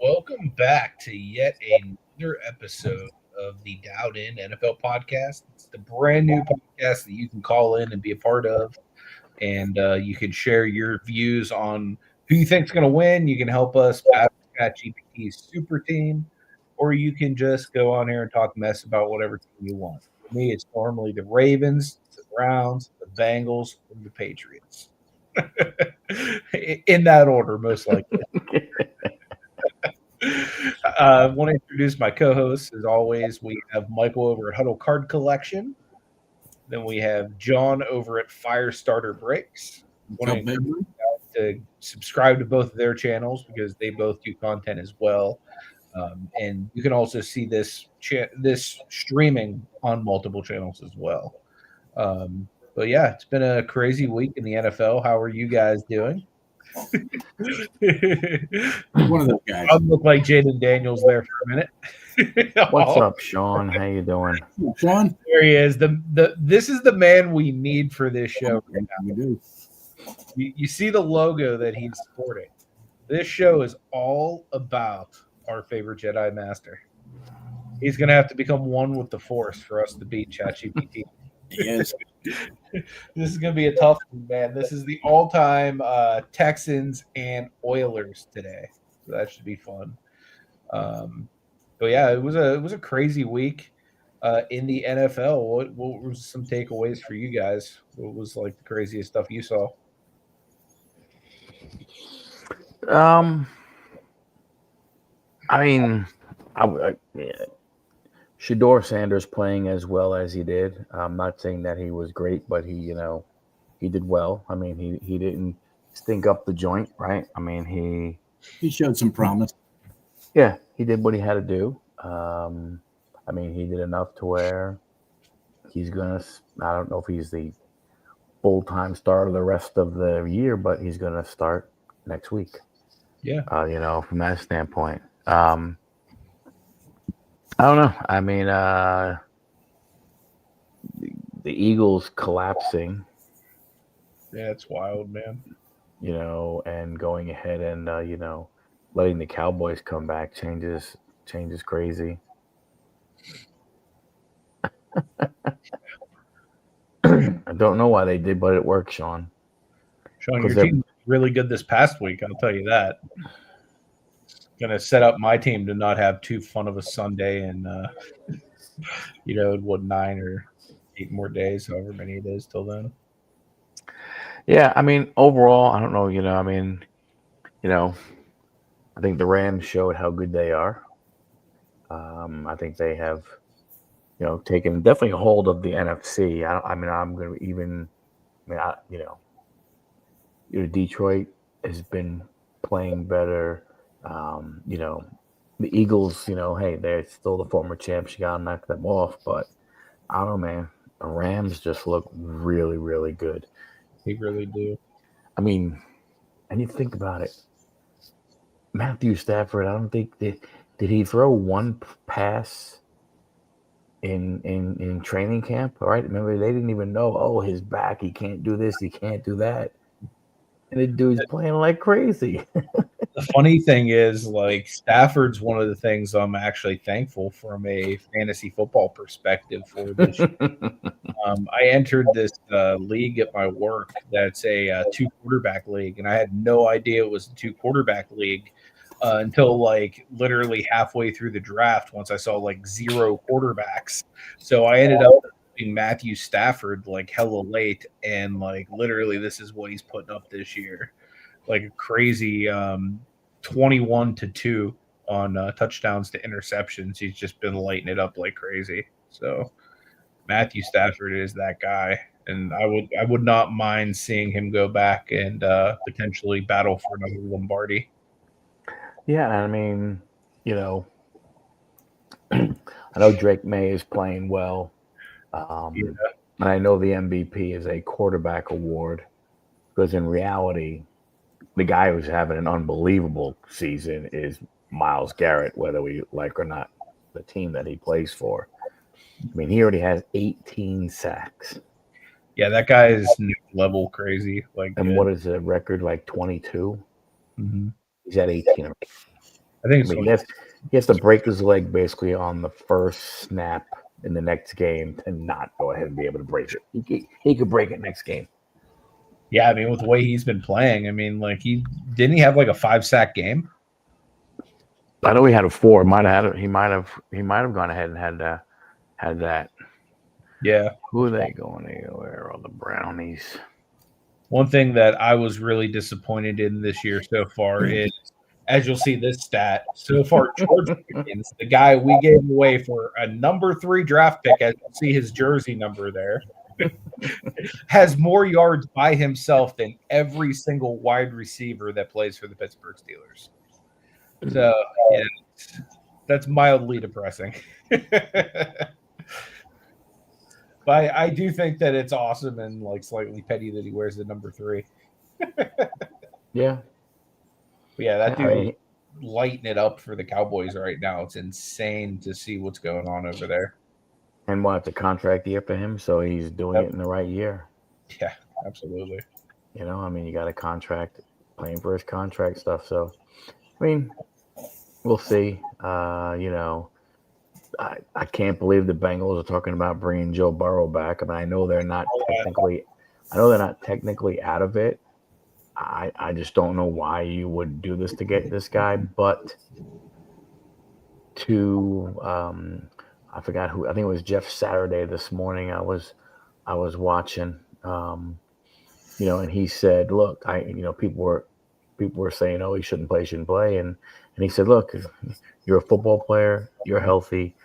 Welcome back to yet another episode of the Dialed In NFL podcast. It's the brand new podcast that you can call in and be a part of, and you can share your views on who you think is going to win. You can help us battle ChatGPT's super team, or you can just go on here and talk mess about whatever team you want. For me, it's normally the Ravens, the Browns, the Bengals, or the Patriots. In that order, most likely. I want to introduce my co-hosts. As always, we have Michael over at Huddle Card Collection. Then we have John over at Firestarter Breaks. I want to encourage you guys to subscribe to both of their channels because they both do content as well. And you can also see this streaming on multiple channels as well. But yeah, it's been a crazy week in the NFL. How are you guys doing? One of those guys. I look like Jaden Daniels there for a minute. What's up, Sean? How you doing? Sean? There he is. This is the man we need for this show right now. We do. You see the logo that he's sporting. This show is all about our favorite Jedi Master. He's going to have to become one with the Force for us to beat ChatGPT. Yes. This is going to be a tough one, man. This is the all-time Texans and Oilers today, so that should be fun. But yeah, it was a crazy week in the NFL. What was some takeaways for you guys? What was like the craziest stuff you saw? I mean, Shador Sanders playing as well as he did. I'm not saying that he was great, but he did well. I mean, he didn't stink up the joint, right? I mean, he showed some promise. Yeah, he did what he had to do. I mean, he did enough to where he's gonna. I don't know if he's the full-time starter the rest of the year, but he's gonna start next week. Yeah. From that standpoint. I don't know. I mean, the Eagles collapsing. Yeah, it's wild, man. And going ahead and letting the Cowboys come back changes crazy. I don't know why they did, but it worked, Sean. Sean, your team was really good this past week. I'll tell you that. Gonna set up my team to not have too fun of a Sunday and 9 or 8 more days, however many it is till then. Yeah, I mean, overall, I don't know. I think the Rams showed how good they are. I think they have, taken definitely a hold of the NFC. I'm going to even, Detroit has been playing better. The Eagles, hey, they're still the former champs. You got to knock them off. But I don't know, man. The Rams just look really, really good. They really do. I mean, and you think about it. Matthew Stafford, I don't think did he throw one pass in training camp? All right, remember they didn't even know. His back, he can't do this, he can't do that, and the dude's playing like crazy. The funny thing is, like, Stafford's one of the things I'm actually thankful from a fantasy football perspective for this year. I entered this league at my work that's a 2-quarterback league, and I had no idea it was a 2-quarterback league until like literally halfway through the draft once I saw like 0 quarterbacks. So I ended up being Matthew Stafford like hella late, and like literally this is what he's putting up this year. Like a crazy 21-2 on touchdowns to interceptions. He's just been lighting it up like crazy. So Matthew Stafford is that guy, and I would not mind seeing him go back and potentially battle for another Lombardi. Yeah, I mean, I know Drake May is playing well, and I know the MVP is a quarterback award because in reality, the guy who's having an unbelievable season is Myles Garrett, whether we like or not the team that he plays for. I mean, he already has 18 sacks. Yeah, that guy is next level crazy. Like, And what is the record? Like 22? Mm-hmm. He's at 18. I think I mean, he has to break his leg basically on the first snap in the next game to not go ahead and be able to break it. He could break it next game. Yeah, I mean, with the way he's been playing, I mean, like he have like a 5-sack game. I know he had a 4. He might have gone ahead and had that. Yeah. Who are they going to? Where are all the Brownies? One thing that I was really disappointed in this year so far is, as you'll see this stat, so far George Pickens, the guy we gave away for a number 3 draft pick, as you see his jersey number there, has more yards by himself than every single wide receiver that plays for the Pittsburgh Steelers. So, yeah, that's mildly depressing. But I do think that it's awesome and like slightly petty that he wears the number 3. Yeah. But yeah, that dude lighting it up for the Cowboys right now. It's insane to see what's going on over there. And it's a contract year for him, so he's doing it in the right year. Yeah, absolutely. You know, I mean, you got a contract, playing for his contract stuff. So, I mean, we'll see. You know, I can't believe the Bengals are talking about bringing Joe Burrow back. I mean, I know they're not technically out of it. I just don't know why you would do this to get this guy, but I forgot who. I think it was Jeff Saturday this morning. I was watching, you know, and he said, "Look, people were saying, oh, he shouldn't play, and he said, look, you're a football player, you're healthy,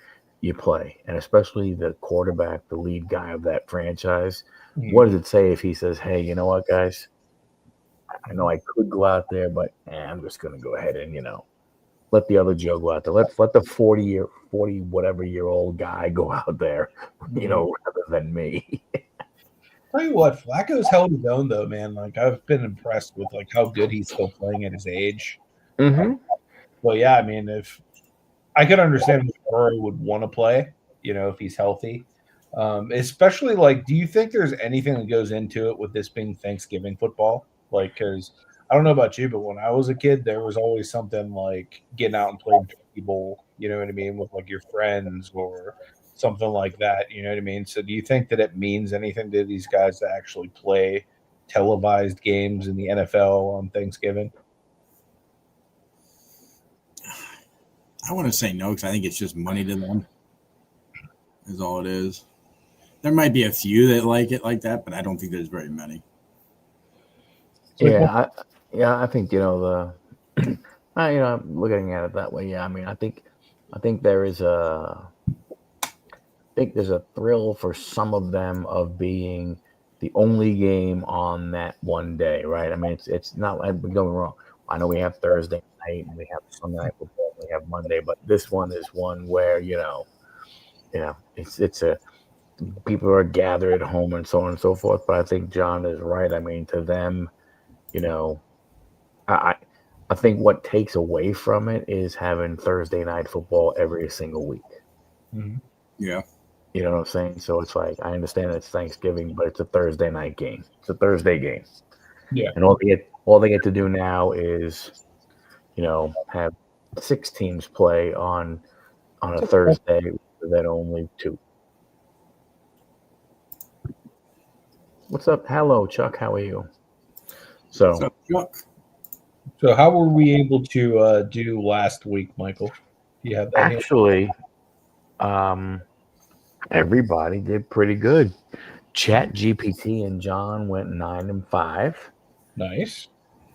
you play, and especially the quarterback, the lead guy of that franchise. Mm-hmm. What does it say if he says, hey, you know what, guys? I know I could go out there, but I'm just going to go ahead and, you know, let the other Joe go out there. Let the 40 whatever year old guy go out there, you know, rather than me." Tell you what, Flacco's held his own though, man. Like I've been impressed with like how good he's still playing at his age. Mm-hmm. Well, yeah, I mean, if I could understand if Burrow would want to play, you know, if he's healthy. Especially like, do you think there's anything that goes into it with this being Thanksgiving football? Like, because I don't know about you, but when I was a kid, there was always something like getting out and playing Turkey Bowl, you know what I mean, with like your friends or something like that, you know what I mean? So do you think that it means anything to these guys to actually play televised games in the NFL on Thanksgiving? I want to say no, because I think it's just money to them is all it is. There might be a few that like it like that, but I don't think there's very many. I think, you know, I'm looking at it that way. Yeah, I mean, I think there's a thrill for some of them of being the only game on that one day, right? I mean, it's not like we're going wrong. I know we have Thursday night and we have Sunday night football, and we have Monday, but this one is one where you know, it's a people are gathered at home and so on and so forth. But I think John is right. I mean, to them, you know, I think what takes away from it is having Thursday night football every single week. Mm-hmm. Yeah. You know what I'm saying? So it's like, I understand it's Thanksgiving, but it's a Thursday night game. It's a Thursday game. Yeah. And all they get to do now is, you know, have 6 teams play on a Thursday, then only 2. What's up? Hello, Chuck. How are you? So, what's up, Chuck? So how were we able to do last week, Michael? Do you have that? Actually, everybody did pretty good. ChatGPT and John went 9-5. Nice.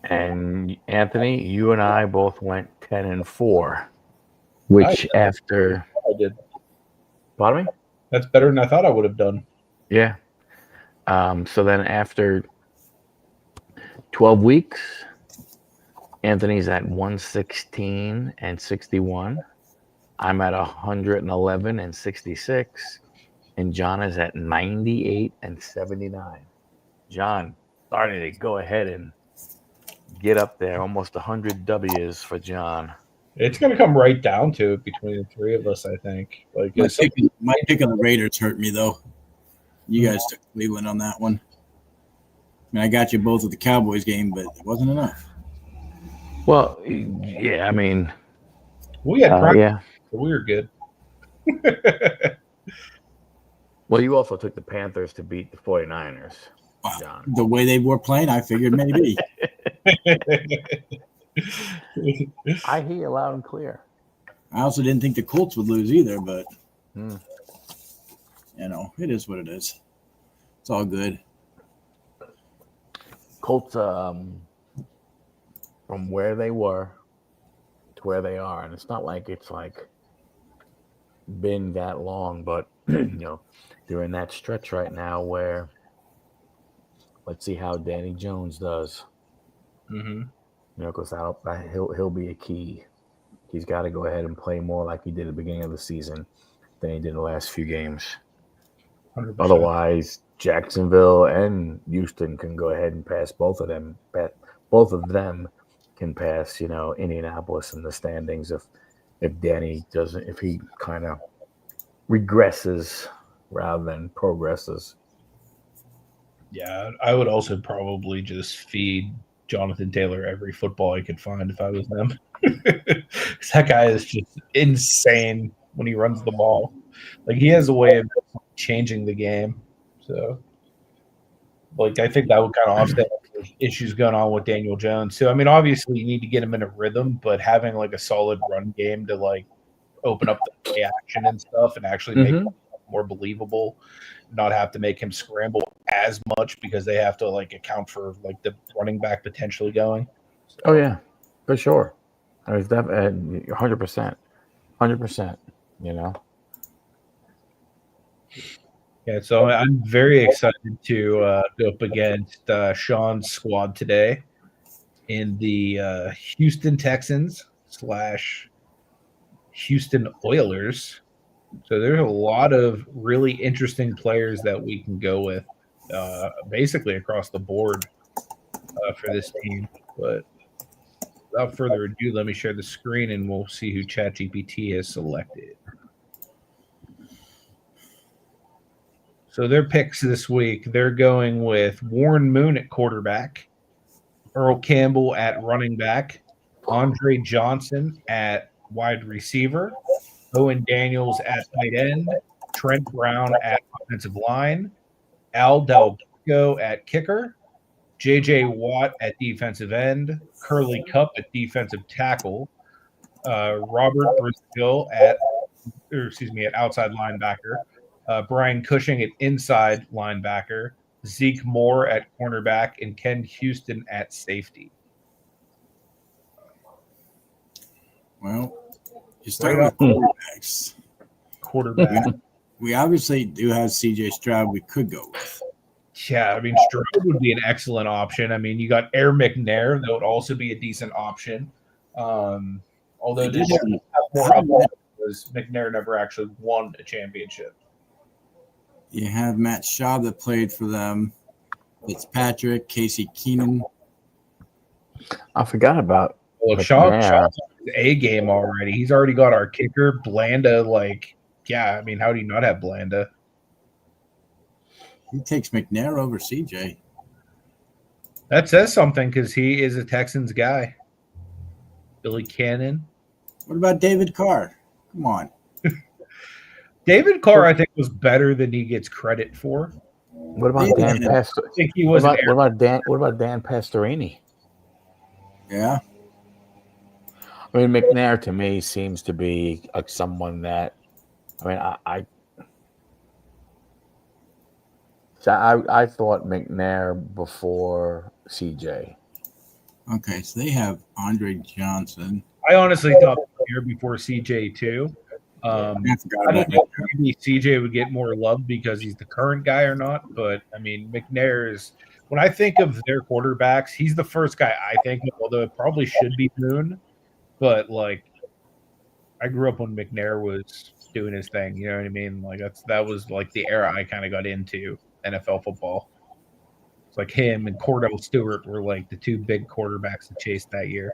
And Anthony, you and I both went 10-4. Which after I did. Pardon me? That's better than I thought I would have done. Yeah. So then after 12 weeks, Anthony's at 116-61. I'm at 111-66. And John is at 98-79. John starting to go ahead and get up there. Almost 100 W's for John. It's going to come right down to it between the 3 of us, I think. Like my pick of the Raiders hurt me, though. You guys took Cleveland on that one. I mean, I got you both at the Cowboys game, but it wasn't enough. Well, yeah, I mean, we had practice, yeah. so we were good. Well, you also took the Panthers to beat the 49ers, Wow. John. The way they were playing, I figured maybe. I hear you loud and clear. I also didn't think the Colts would lose either, but you know, it is what it is. It's all good. Colts, from where they were to where they are, and it's not like it's like been that long, but you know, they're in that stretch right now where let's see how Danny Jones does. Mm-hmm. You know, because he'll be a key. He's got to go ahead and play more like he did at the beginning of the season than he did in the last few games. 100%. Otherwise, Jacksonville and Houston can go ahead and pass both of them. Both of them can pass, you know, Indianapolis in the standings if Danny doesn't, if he kind of regresses rather than progresses. Yeah, I would also probably just feed Jonathan Taylor every football I could find if I was them. That guy is just insane when he runs the ball. Like, he has a way of changing the game. So, like, I think that would kind of offset the issues going on with Daniel Jones. So, I mean, obviously you need to get him in a rhythm, but having like a solid run game to like open up the play action and stuff and actually make it more believable, not have to make him scramble as much because they have to like account for like the running back potentially going. So, oh yeah, for sure. I was 100%, 100%. You know. Yeah, so I'm very excited to go up against Sean's squad today in the Houston Texans / Houston Oilers. So there's a lot of really interesting players that we can go with basically across the board for this team. But without further ado, let me share the screen and we'll see who ChatGPT has selected. So their picks this week, they're going with Warren Moon at quarterback, Earl Campbell at running back, Andre Johnson at wide receiver, Owen Daniels at tight end, Trent Brown at offensive line, Al Del Pico at kicker, J.J. Watt at defensive end, Curly Cup at defensive tackle, Robert Brazil at outside linebacker, Brian Cushing at inside linebacker, Zeke Moore at cornerback, and Ken Houston at safety. Well, you start with quarterbacks. Quarterback. We obviously do have CJ Stroud we could go with. Yeah, I mean, Stroud would be an excellent option. I mean, you got Air McNair. That would also be a decent option. Although they have more upside because McNair never actually won a championship. You have Matt Shaw that played for them. Fitzpatrick, Casey Keenum. I forgot about. Look, Shaw's A game already. He's already got our kicker, Blanda. Like, yeah, I mean, how do you not have Blanda? He takes McNair over CJ. That says something because he is a Texans guy. Billy Cannon. What about David Carr? Come on. David Carr, I think, was better than he gets credit for. What about Dan Pastor? I think he was. What about Dan Pastorini? Yeah. I mean, McNair to me seems to be like someone that. I mean, I thought McNair before CJ. Okay, so they have Andre Johnson. I honestly thought McNair before CJ too. I don't know if maybe CJ would get more love because he's the current guy or not, but I mean, McNair is. When I think of their quarterbacks, he's the first guy I think of, although it probably should be Moon. But like, I grew up when McNair was doing his thing. You know what I mean? Like that was like the era I kind of got into NFL football. It's like him and Cordell Stewart were like the two big quarterbacks to chase that year.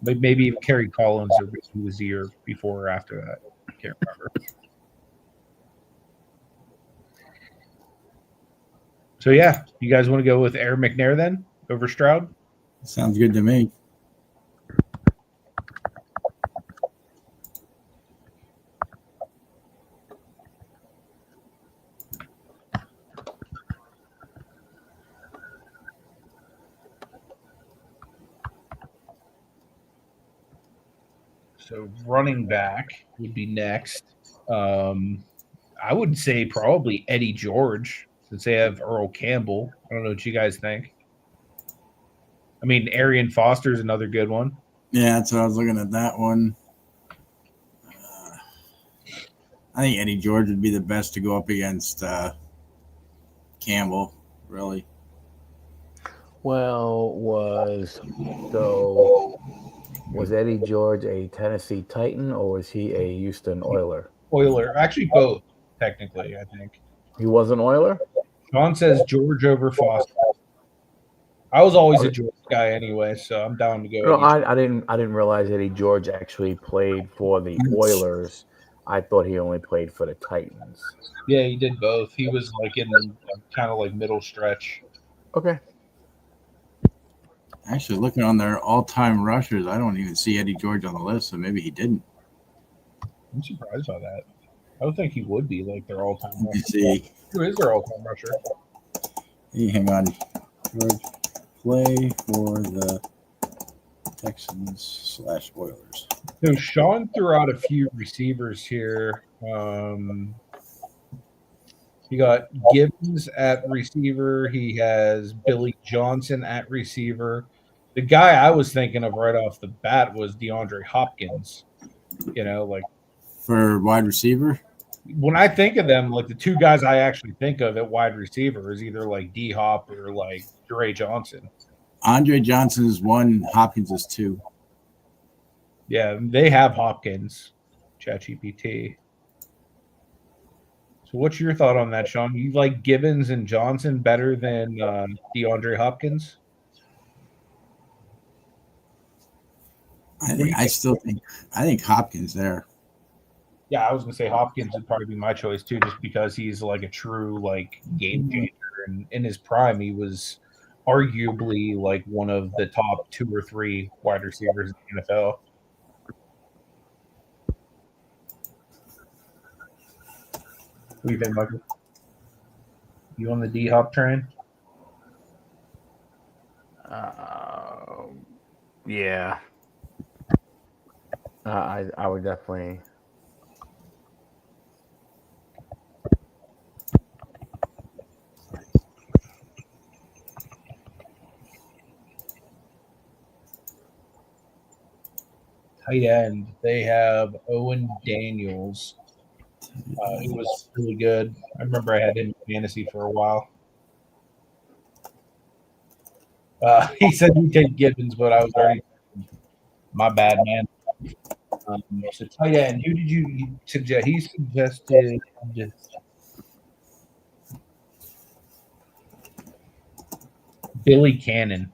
But maybe even Kerry Collins or who was the year before or after that. I can't remember. So yeah, you guys want to go with Aaron McNair then over Stroud? Sounds good to me. So running back would be next. I would say probably Eddie George, since they have Earl Campbell. I don't know what you guys think. I mean, Arian Foster is another good one. Yeah, that's what I was looking at that one. I think Eddie George would be the best to go up against Campbell, really. Well, was Eddie George a Tennessee Titan or was he a Houston Oiler? Oiler. Actually, both, technically, I think. He was an Oiler? Sean says George over Foster. I was always a George guy anyway, so I'm down to go. No, I didn't realize Eddie George actually played for the Oilers. I thought he only played for the Titans. Yeah, he did both. He was like in the kind of like middle stretch. Okay. Actually, looking on their all-time rushers, I don't even see Eddie George on the list, so maybe he didn't. I'm surprised by that. I don't think he would be like their all-time Let me rusher. see. Who is their all-time rusher? Hey, hang on. George play for the Texans / Oilers. So Sean threw out a few receivers here. He got Gibbons at receiver. He has Billy Johnson at receiver. The guy I was thinking of right off the bat was DeAndre Hopkins. You know, like for wide receiver. When I think of them, like the two guys I actually think of at wide receiver is either like D Hop or like Dre Johnson. Andre Johnson is 1, Hopkins is 2. Yeah, they have Hopkins, ChatGPT. So what's your thought on that, Sean? You like Gibbons and Johnson better than DeAndre Hopkins? I think Hopkins there. Yeah, I was gonna say Hopkins would probably be my choice too, just because he's like a true like game changer. And in his prime, he was arguably like one of the top 2 or 3 wide receivers in the NFL. What do you think, Michael? You on the D Hop train? Yeah. I would definitely. Tight end, they have Owen Daniels. He was really good. I remember I had him in fantasy for a while. He said he'd take Gibbons, but I was already my bad, man. So tight end, who did you suggest? He suggested Billy Cannon.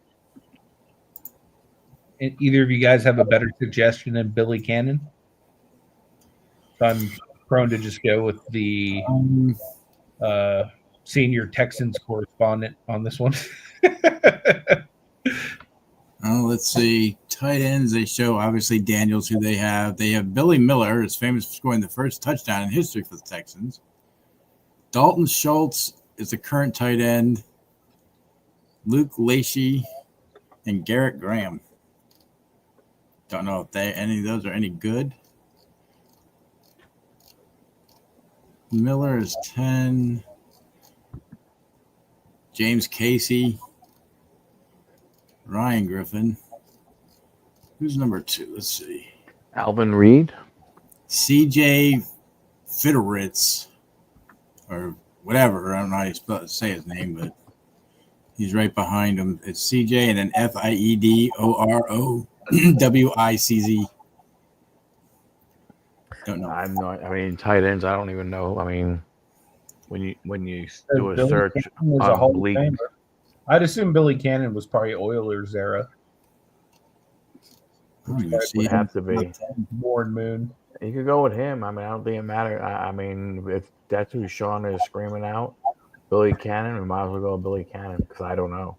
Either of you guys have a better suggestion than Billy Cannon? So I'm prone to just go with the senior Texans correspondent on this one. Let's see. Tight ends, they show obviously Daniels, who they have. They have Billy Miller, is famous for scoring the first touchdown in history for the Texans. Dalton Schultz is the current tight end. Luke Lacey and Garrett Graham. Don't know if any of those are any good. Miller is 10. James Casey. Ryan Griffin. Who's number 2? Let's see. Alvin Reed. CJ Fiedorowicz. Or whatever. I don't know how you say his name, but he's right behind him. It's CJ and then Fiedorowicz. Don't know. I mean, tight ends. I don't even know. I mean, when you do a search on Bleak, I'd assume Billy Cannon was probably Oilers era. Would have to be Born Moon. You could go with him. I mean, I don't think it matters. I mean, if that's who Sean is screaming out, Billy Cannon. We might as well go with Billy Cannon because I don't know.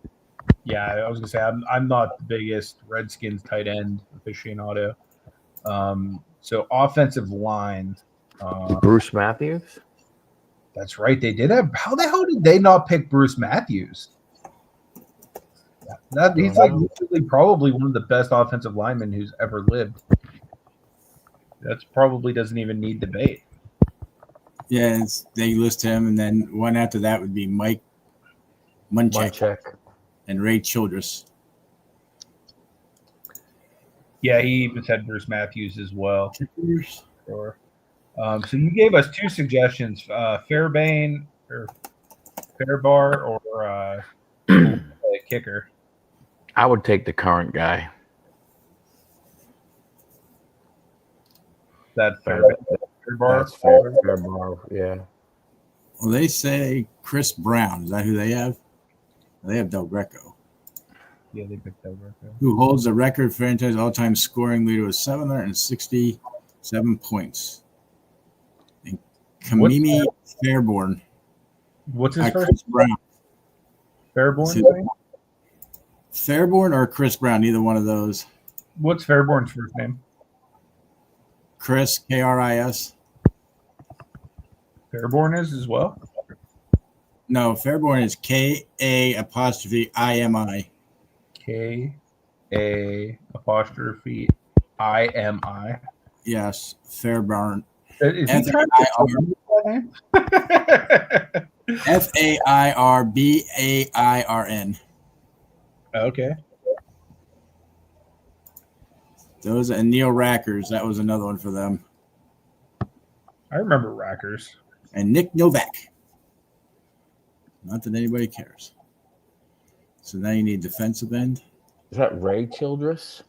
Yeah, I was gonna say I'm not the biggest Redskins tight end aficionado. So offensive line. Bruce Matthews. That's right. They did have. How the hell did they not pick Bruce Matthews? He's like literally probably one of the best offensive linemen who's ever lived. That's probably doesn't even need debate. Yeah, they list him, and then one after that would be Mike Munchak and Ray Childress. Yeah, he even said Bruce Matthews as well. Sure. So you gave us two suggestions: Fairbairn or Fairbar or kicker. I would take the current guy. That Fairbar. That's Fairbar. Yeah. Well, they say Chris Brown. Is that who they have? They have Del Greco. Yeah, they picked Del Greco. Who holds the record franchise all-time scoring leader with 767 points. And Kamimi Fairborn. What's his first Chris Brown. Fairborn? Fairborn or Chris Brown, neither one of those. What's Fairborn's first name? Chris, K-R-I-S. Fairborn is as well? No, Fairborn is K-A-I-M-I. K-A-I-M-I. Yes, Fairborn. Is he trying to Fairbarn. Okay. Those and Neil Rackers. That was another one for them. I remember Rackers. And Nick Novak. Not that anybody cares. So now you need defensive end. Is that Ray Childress?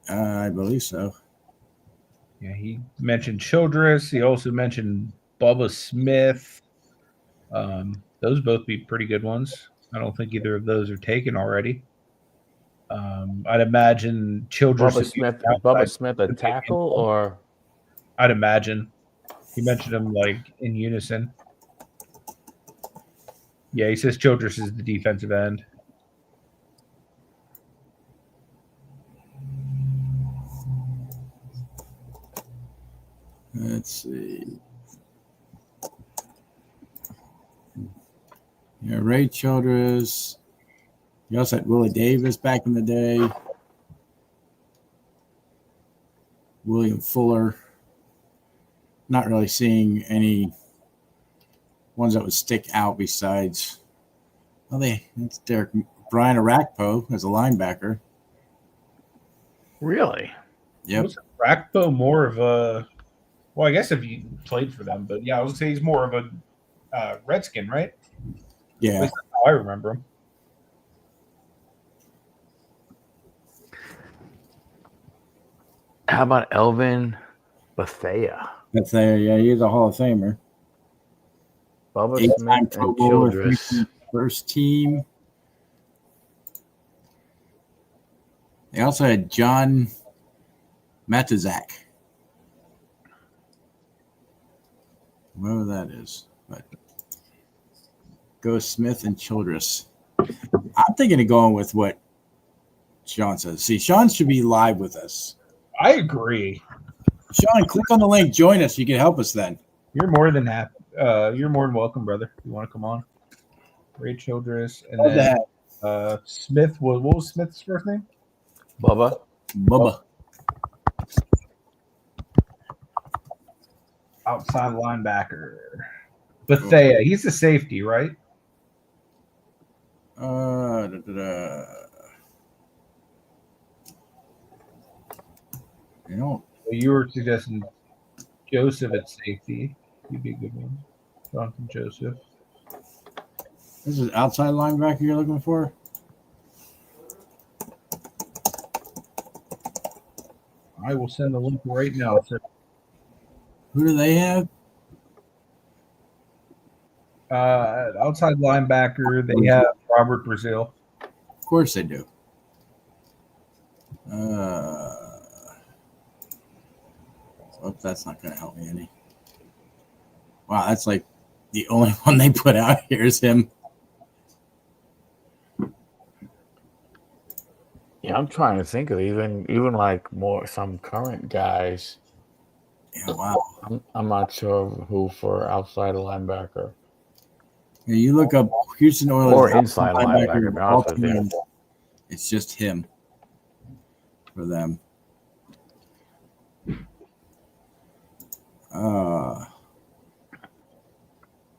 I believe so. Yeah, he mentioned Childress. He also mentioned Bubba Smith. Those both be pretty good ones. I don't think either of those are taken already. I'd imagine Childress. Bubba Smith a tackle, or I'd imagine he mentioned them like in unison. Yeah, he says Childress is the defensive end. Let's see. Yeah, Ray Childress. You also had Willie Davis back in the day. William Fuller. Not really seeing any ones that would stick out besides. Well, that's Derek Brian Arakpo as a linebacker. Really? Yep. Was Arakpo more of a? Well, I guess if you played for them, but yeah, I would say he's more of a Redskin, right? Yeah. At least that's how I remember him. How about Elvin Bethea? Yeah, he's a Hall of Famer. Bubba Smith and Childress. First team. They also had John Matizak. Whoever that is. But go Smith and Childress. I'm thinking of going with what Sean says. See, Sean should be live with us. I agree. Sean, click on the link. Join us. You can help us then. You're more than happy. You're more than welcome, brother. If you want to come on. Ray Childress. And then Smith. What was Smith's first name? Bubba. Outside linebacker. Bethea. He's the safety, right? You know, You were suggesting Joseph at safety. He'd be a good one. Jonathan Joseph. This is outside linebacker you're looking for? I will send the link right now, sir. Who do they have? Outside linebacker, they have Robert Brazil. Of course they do. That's not going to help me any. Wow, that's like the only one they put out here is him. Yeah, I'm trying to think of even like more some current guys. Yeah, wow. I'm not sure who for outside linebacker Yeah, you look up Houston Oilers or inside linebacker. To be honest with you, it's just him for them.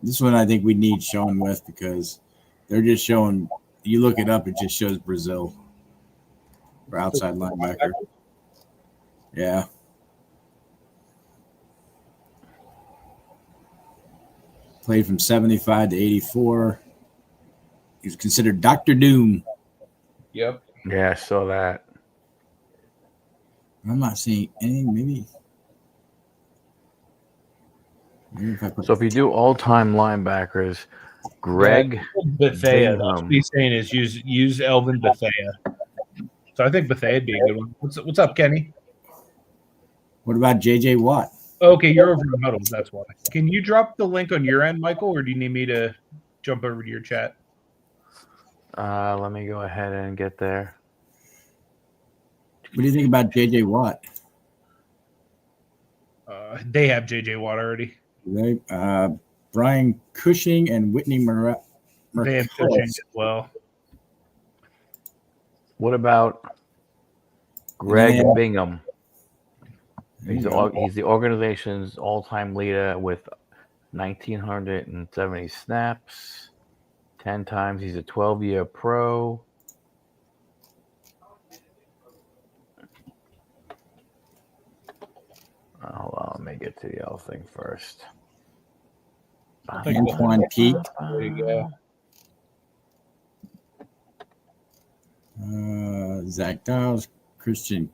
This one I think we need Sean with because they're just showing. You look it up, it just shows Brazil for outside linebacker. Yeah. Played from 75 to 84. He was considered Dr. Doom. Yep. yeah, I saw that. I'm not seeing any. Maybe if I put So if you do all-time linebackers, Greg Bethea. That's what Bingham. he's saying is use Elvin Bethea. So I think Bethea would be a good one. What's up, Kenny? What about JJ Watt? Okay, you're over in Huddle. That's why. Can you drop the link on your end, Michael, or do you need me to jump over to your chat? Let me go ahead and get there. What do you think about JJ Watt? They have JJ Watt already. They, Brian Cushing and Whitney They have Cushing as well. What about Greg Bingham? He's the organization's all-time leader with 1,970 snaps, 10 times. He's a 12-year pro. Hold on, let me get to the other thing first. Antoine Peak. There you go. Zach Dials, Christian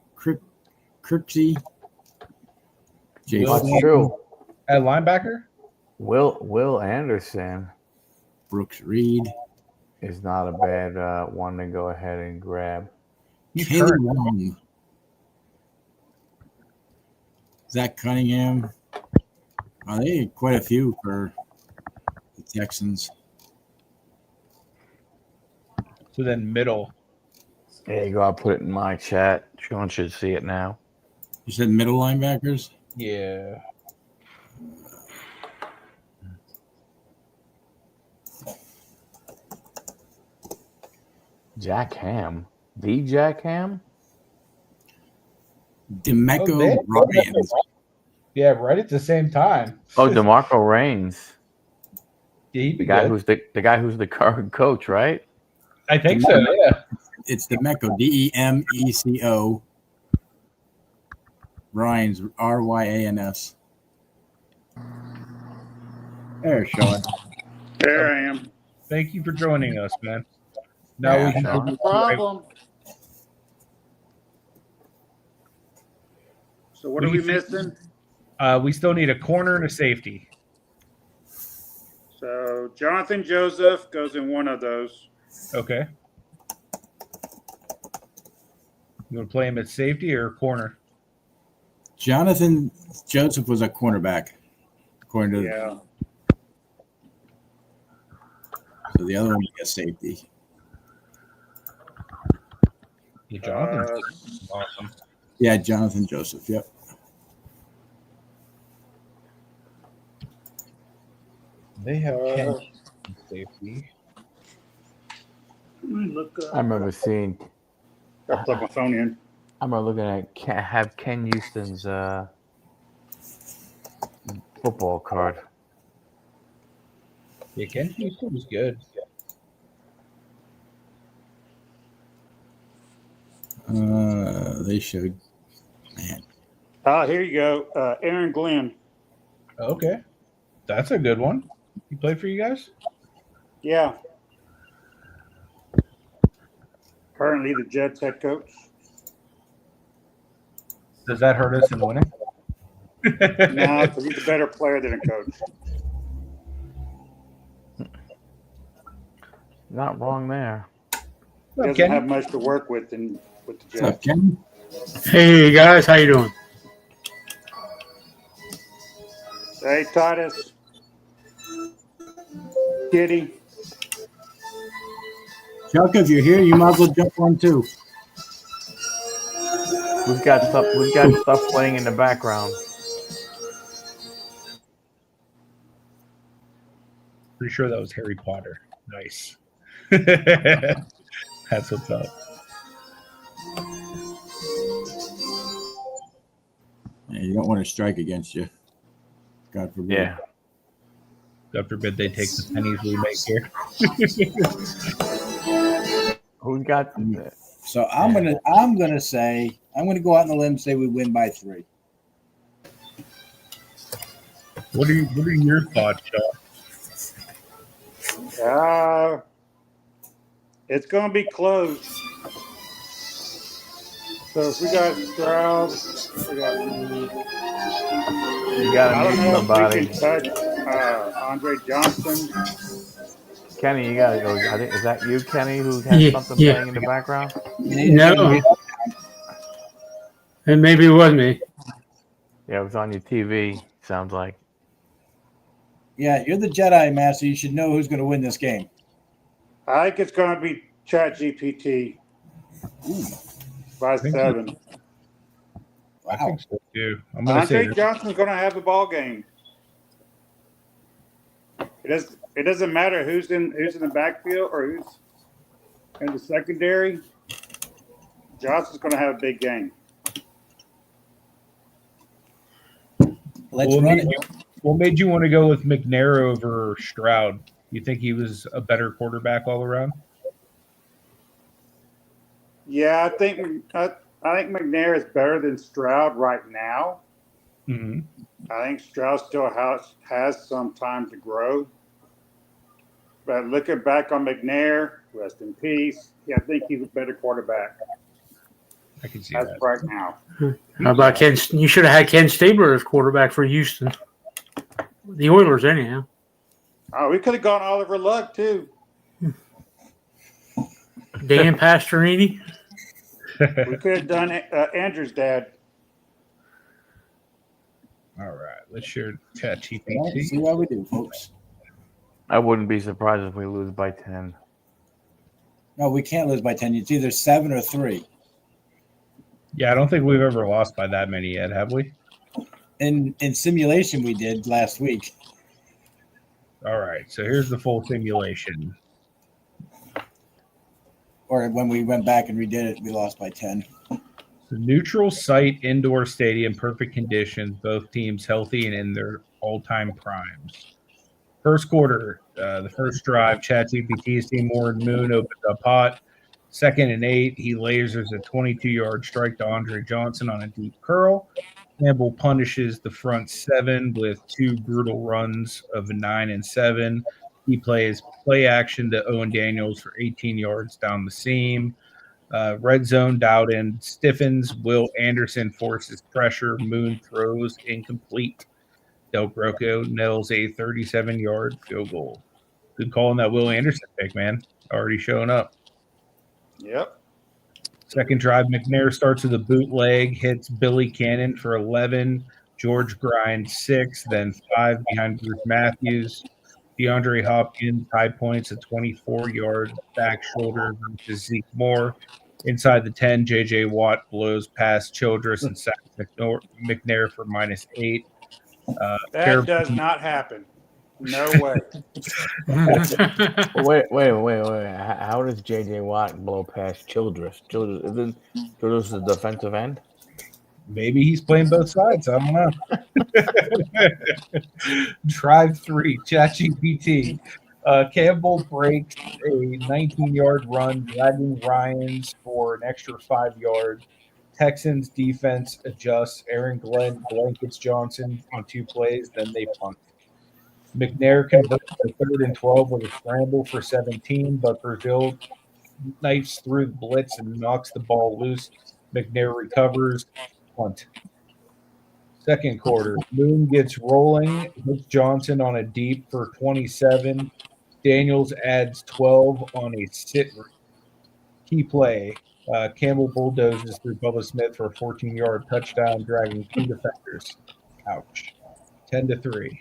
Kirksey. That's true. At linebacker? Will Anderson. Brooks Reed. Is not a bad one to go ahead and grab. Kaylee Long. Zach Cunningham. Oh, they had quite a few for the Texans. So then middle. There you go. I'll put it in my chat. Sean should see it now. You said middle linebackers? Yeah. Jack Ham. The Jack Ham? DeMeco Ryans. Yeah, right at the same time. Oh, DeMarco Reigns. Yeah, the guy who's the current coach, right? I think so, yeah. It's DeMeco, DEMECO. Ryans, RYANS. There, Sean. There I am. Thank you for joining us, man. Now we can no problem. So what are we missing? We still need a corner and a safety. So Jonathan Joseph goes in one of those. Okay. You want to play him at safety or corner? Jonathan Joseph was a cornerback, according to So the other one is safety. Yeah, Jonathan. Awesome. Yeah, Jonathan Joseph. Yep. They have safety. I remember seeing. Got to plug my phone in. I remember looking at Ken Houston's football card. Yeah, Ken Houston was good. They showed, man. Here you go. Aaron Glenn. Okay. That's a good one. He played for you guys? Yeah. Currently the Jets head coach. Does that hurt us in winning? No, because he's a better player than a coach. Not wrong there. He doesn't have much to work with with the Jets. What's up, Ken? Hey guys, how you doing? Hey Titus. Kitty. Chuck, if you're here, you might as well jump on too. We've got stuff playing in the background. Pretty sure that was Harry Potter. Nice. That's what's up. Yeah, you don't want to strike against you. God forbid. Yeah. God forbid they take the pennies we make here. Who's got? So I'm gonna go out on the limb and say we win by 3. What are your thoughts, Sean? It's going to be close. So if we got Stroud, You got I to don't mute know somebody. if we can touch Andre Johnson. Kenny, you got to go. I think, is that you, Kenny, who has something playing in the background? No. And maybe it was me. Yeah, it was on your TV. Sounds like. Yeah, you're the Jedi Master. You should know who's going to win this game. I think it's going to be ChatGPT by 7. I think so too. I'm going to say Andre Johnson's going to have the ball game. It doesn't matter who's in the backfield or who's in the secondary. Johnson's going to have a big game. Let's run it. What made you want to go with McNair over Stroud? You think he was a better quarterback all around? Yeah, I think McNair is better than Stroud right now. Mm-hmm. I think Stroud still has some time to grow. But looking back on McNair, rest in peace. Yeah, I think he's a better quarterback. I can see That's that right now. How about Ken? You should have had Ken Stabler as quarterback for Houston. The Oilers, anyhow. Oh, we could have gone Oliver Luck too. Dan Pastorini. We could have done Andrew's dad. All right, let's share ChatGPT. Let's see what we do, folks. I wouldn't be surprised if we lose by 10. No, we can't lose by 10. It's either 7 or 3. Yeah, I don't think we've ever lost by that many yet, have we? In simulation, we did last week. All right, so here's the full simulation. Or when we went back and redid it, we lost by 10. The neutral site indoor stadium, perfect conditions, both teams healthy and in their all-time primes. First quarter, the first drive, ChatGPT, Steve Warren Moon opens up hot. 2nd and 8, he lasers a 22-yard strike to Andre Johnson on a deep curl. Campbell punishes the front 7 with 2 brutal runs of a 9 and 7. He plays play action to Owen Daniels for 18 yards down the seam. Red zone, Dowden stiffens. Will Anderson forces pressure. Moon throws incomplete. Del Greco nails a 37-yard field goal. Good call on that Will Anderson pick, man. Already showing up. Yep. Second drive, McNair starts with a bootleg, hits Billy Cannon for 11. George Grind 6, then 5 behind Bruce Matthews. DeAndre Hopkins high points a 24-yard back shoulder versus Zeke Moore. Inside the 10, J.J. Watt blows past Childress and sacks McNair for -8. That does not happen. No way. Wait. How does J.J. Watt blow past Childress? Isn't Childress the defensive end? Maybe he's playing both sides. I don't know. Drive 3, ChatGPT. Campbell breaks a 19-yard run, dragging Ryans for an extra 5 yards. Texans defense adjusts. Aaron Glenn blankets Johnson on 2 plays, then they punt. McNair converts to 3rd and 12 with a scramble for 17, but Brazil knifes through the blitz and knocks the ball loose. McNair recovers. Punt. Second quarter, Moon gets rolling, hits Johnson on a deep for 27. Daniels adds 12 on a sit. Key play. Campbell bulldozes through Bubba Smith for a 14-yard touchdown, dragging 2 defenders. Ouch. 10-3.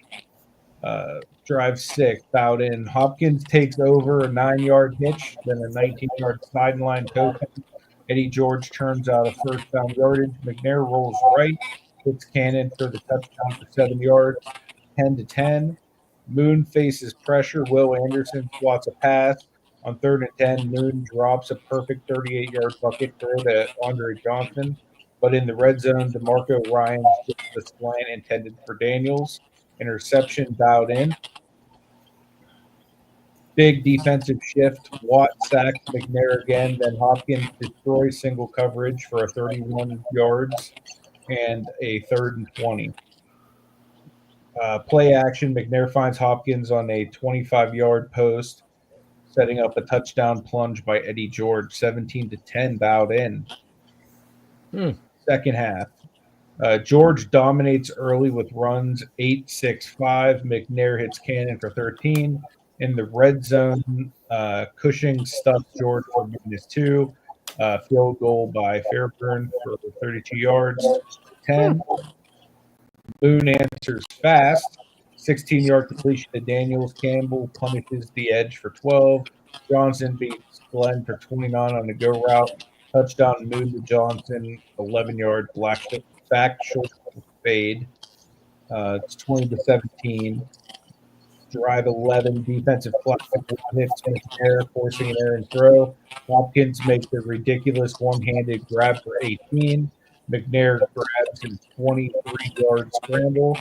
Drive 6, fouled in. Hopkins takes over a 9-yard hitch, then a 19-yard sideline token. Eddie George turns out a first down yardage. McNair rolls right, hits Cannon for the touchdown for 7 yards, 10-10. Moon faces pressure. Will Anderson swats a pass. On 3rd and 10, Moon drops a perfect 38-yard bucket throw to Andre Johnson. But in the red zone, DeMarco Ryans gets the slant intended for Daniels. Interception dialed in. Big defensive shift. Watt sacks McNair again. Then Hopkins destroys single coverage for a 31 yards and a 3rd and 20. Play action. McNair finds Hopkins on a 25-yard post, setting up a touchdown plunge by Eddie George. 17-10 dialed in. Second half. George dominates early with runs 8-6-5. McNair hits Cannon for 13. In the red zone, Cushing stuffs George for -2. Field goal by Fairburn for 32 yards. 10. Boone answers fast. 16-yard completion to Daniels. Campbell punishes the edge for 12. Johnson beats Glenn for 29 on the go route. Touchdown Moon to Johnson. 11-yard back short fade. It's 20-17. Drive 11. Defensive flag. Hits McNair, forcing an errant throw. Hopkins makes a ridiculous one-handed grab for 18. McNair grabs his 23-yard scramble.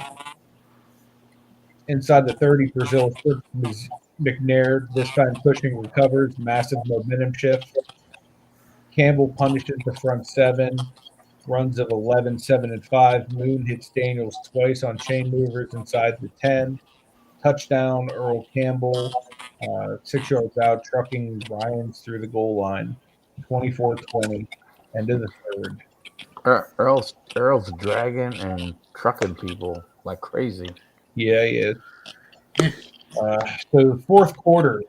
Inside the 30, Brazil slips McNair. This time Cushing recovers. Massive momentum shift. Campbell punishes the front 7. Runs of 11, 7, and 5. Moon hits Daniels twice on chain movers inside the 10. Touchdown, Earl Campbell. 6 yards out, trucking Ryans through the goal line. 24-20. End of the 3rd. Earl's dragging and trucking people like crazy. Yeah, he is. So 4th quarter,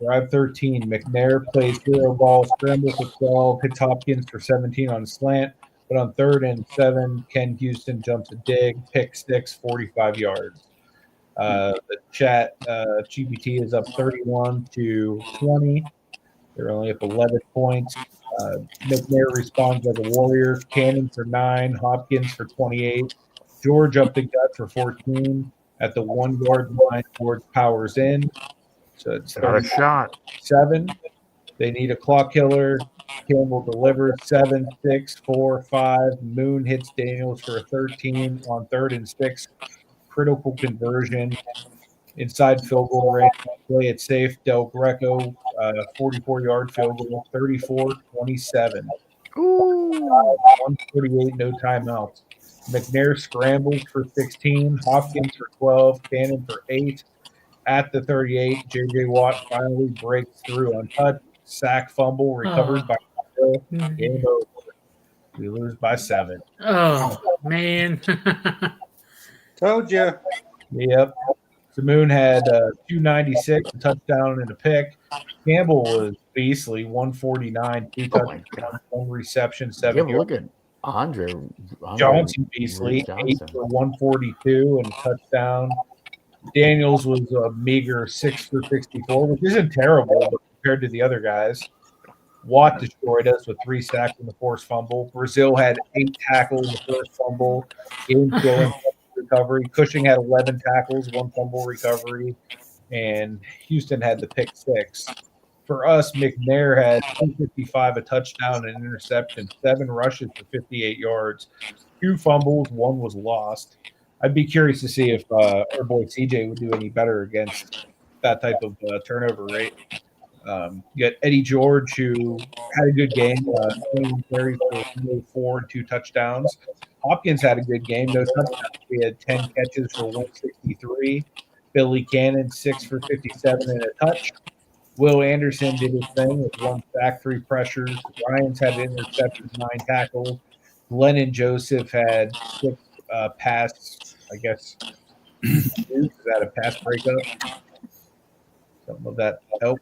drive 13. McNair plays hero ball, scramble for 12, hits Hopkins for 17 on a slant. But on 3rd and 7, Ken Houston jumps a dig, pick 6, 45 yards. The chat GPT is up 31-20. They're only up 11 points. McNair responds like a warrior. Cannon for 9. Hopkins for 28. George up the gut for 14. At the 1-yard line, George powers in. So it's Got a shot. 7. They need a clock killer. Campbell delivers 7, 6, 4, 5. Moon hits Daniels for a 13 on 3rd and 6. Critical conversion. Inside field goal range. Play it safe. Del Greco, 44-yard field goal, 34-27. 148, no timeouts. McNair scrambles for 16. Hopkins for 12. Cannon for 8. At the 38, J.J. Watt finally breaks through untouched. Sack fumble recovered by Bill. Game over. We lose by 7. Oh, man. Told you. Yep. So Moon had 296, a touchdown and a pick. Campbell was beastly, 149, 2 touchdowns, 1 reception, 7 yards. Look at Andre Johnson beastly, 8 for 142 and a touchdown. Daniels was a meager 6 for 64, which isn't terrible, but compared to the other guys. Watt destroyed us with 3 sacks and the forced fumble. Brazil had 8 tackles, the forced fumble. Game flowing recovery. Cushing had 11 tackles, 1 fumble recovery, and Houston had the pick 6. For us, McNair had 255, a touchdown, and an interception, 7 rushes for 58 yards, 2 fumbles, 1 was lost. I'd be curious to see if our boy CJ would do any better against that type of turnover rate. You got Eddie George, who had a good game, 21 carries for 4 and 2 touchdowns. Hopkins had a good game, no touchdowns. He had 10 catches for 163. Billy Cannon, 6 for 57 and a touch. Will Anderson did his thing with 1 sack, 3 pressures. Ryans had an interception, 9 tackles. Lennon Joseph had 6 pass, I guess. Is that a pass breakup? Something of that help.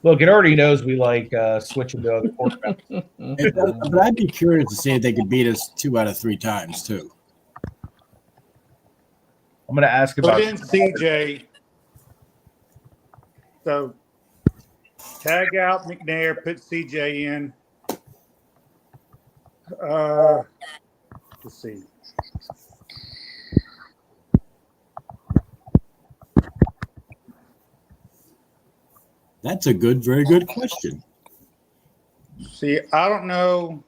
Look, it already knows we like switching to other quarterbacks. But I'd be curious to see if they could beat us 2 out of 3 times, too. I'm going to ask Put about in CJ. So tag out McNair, put CJ in. Let's see. That's a very good question. See, I don't know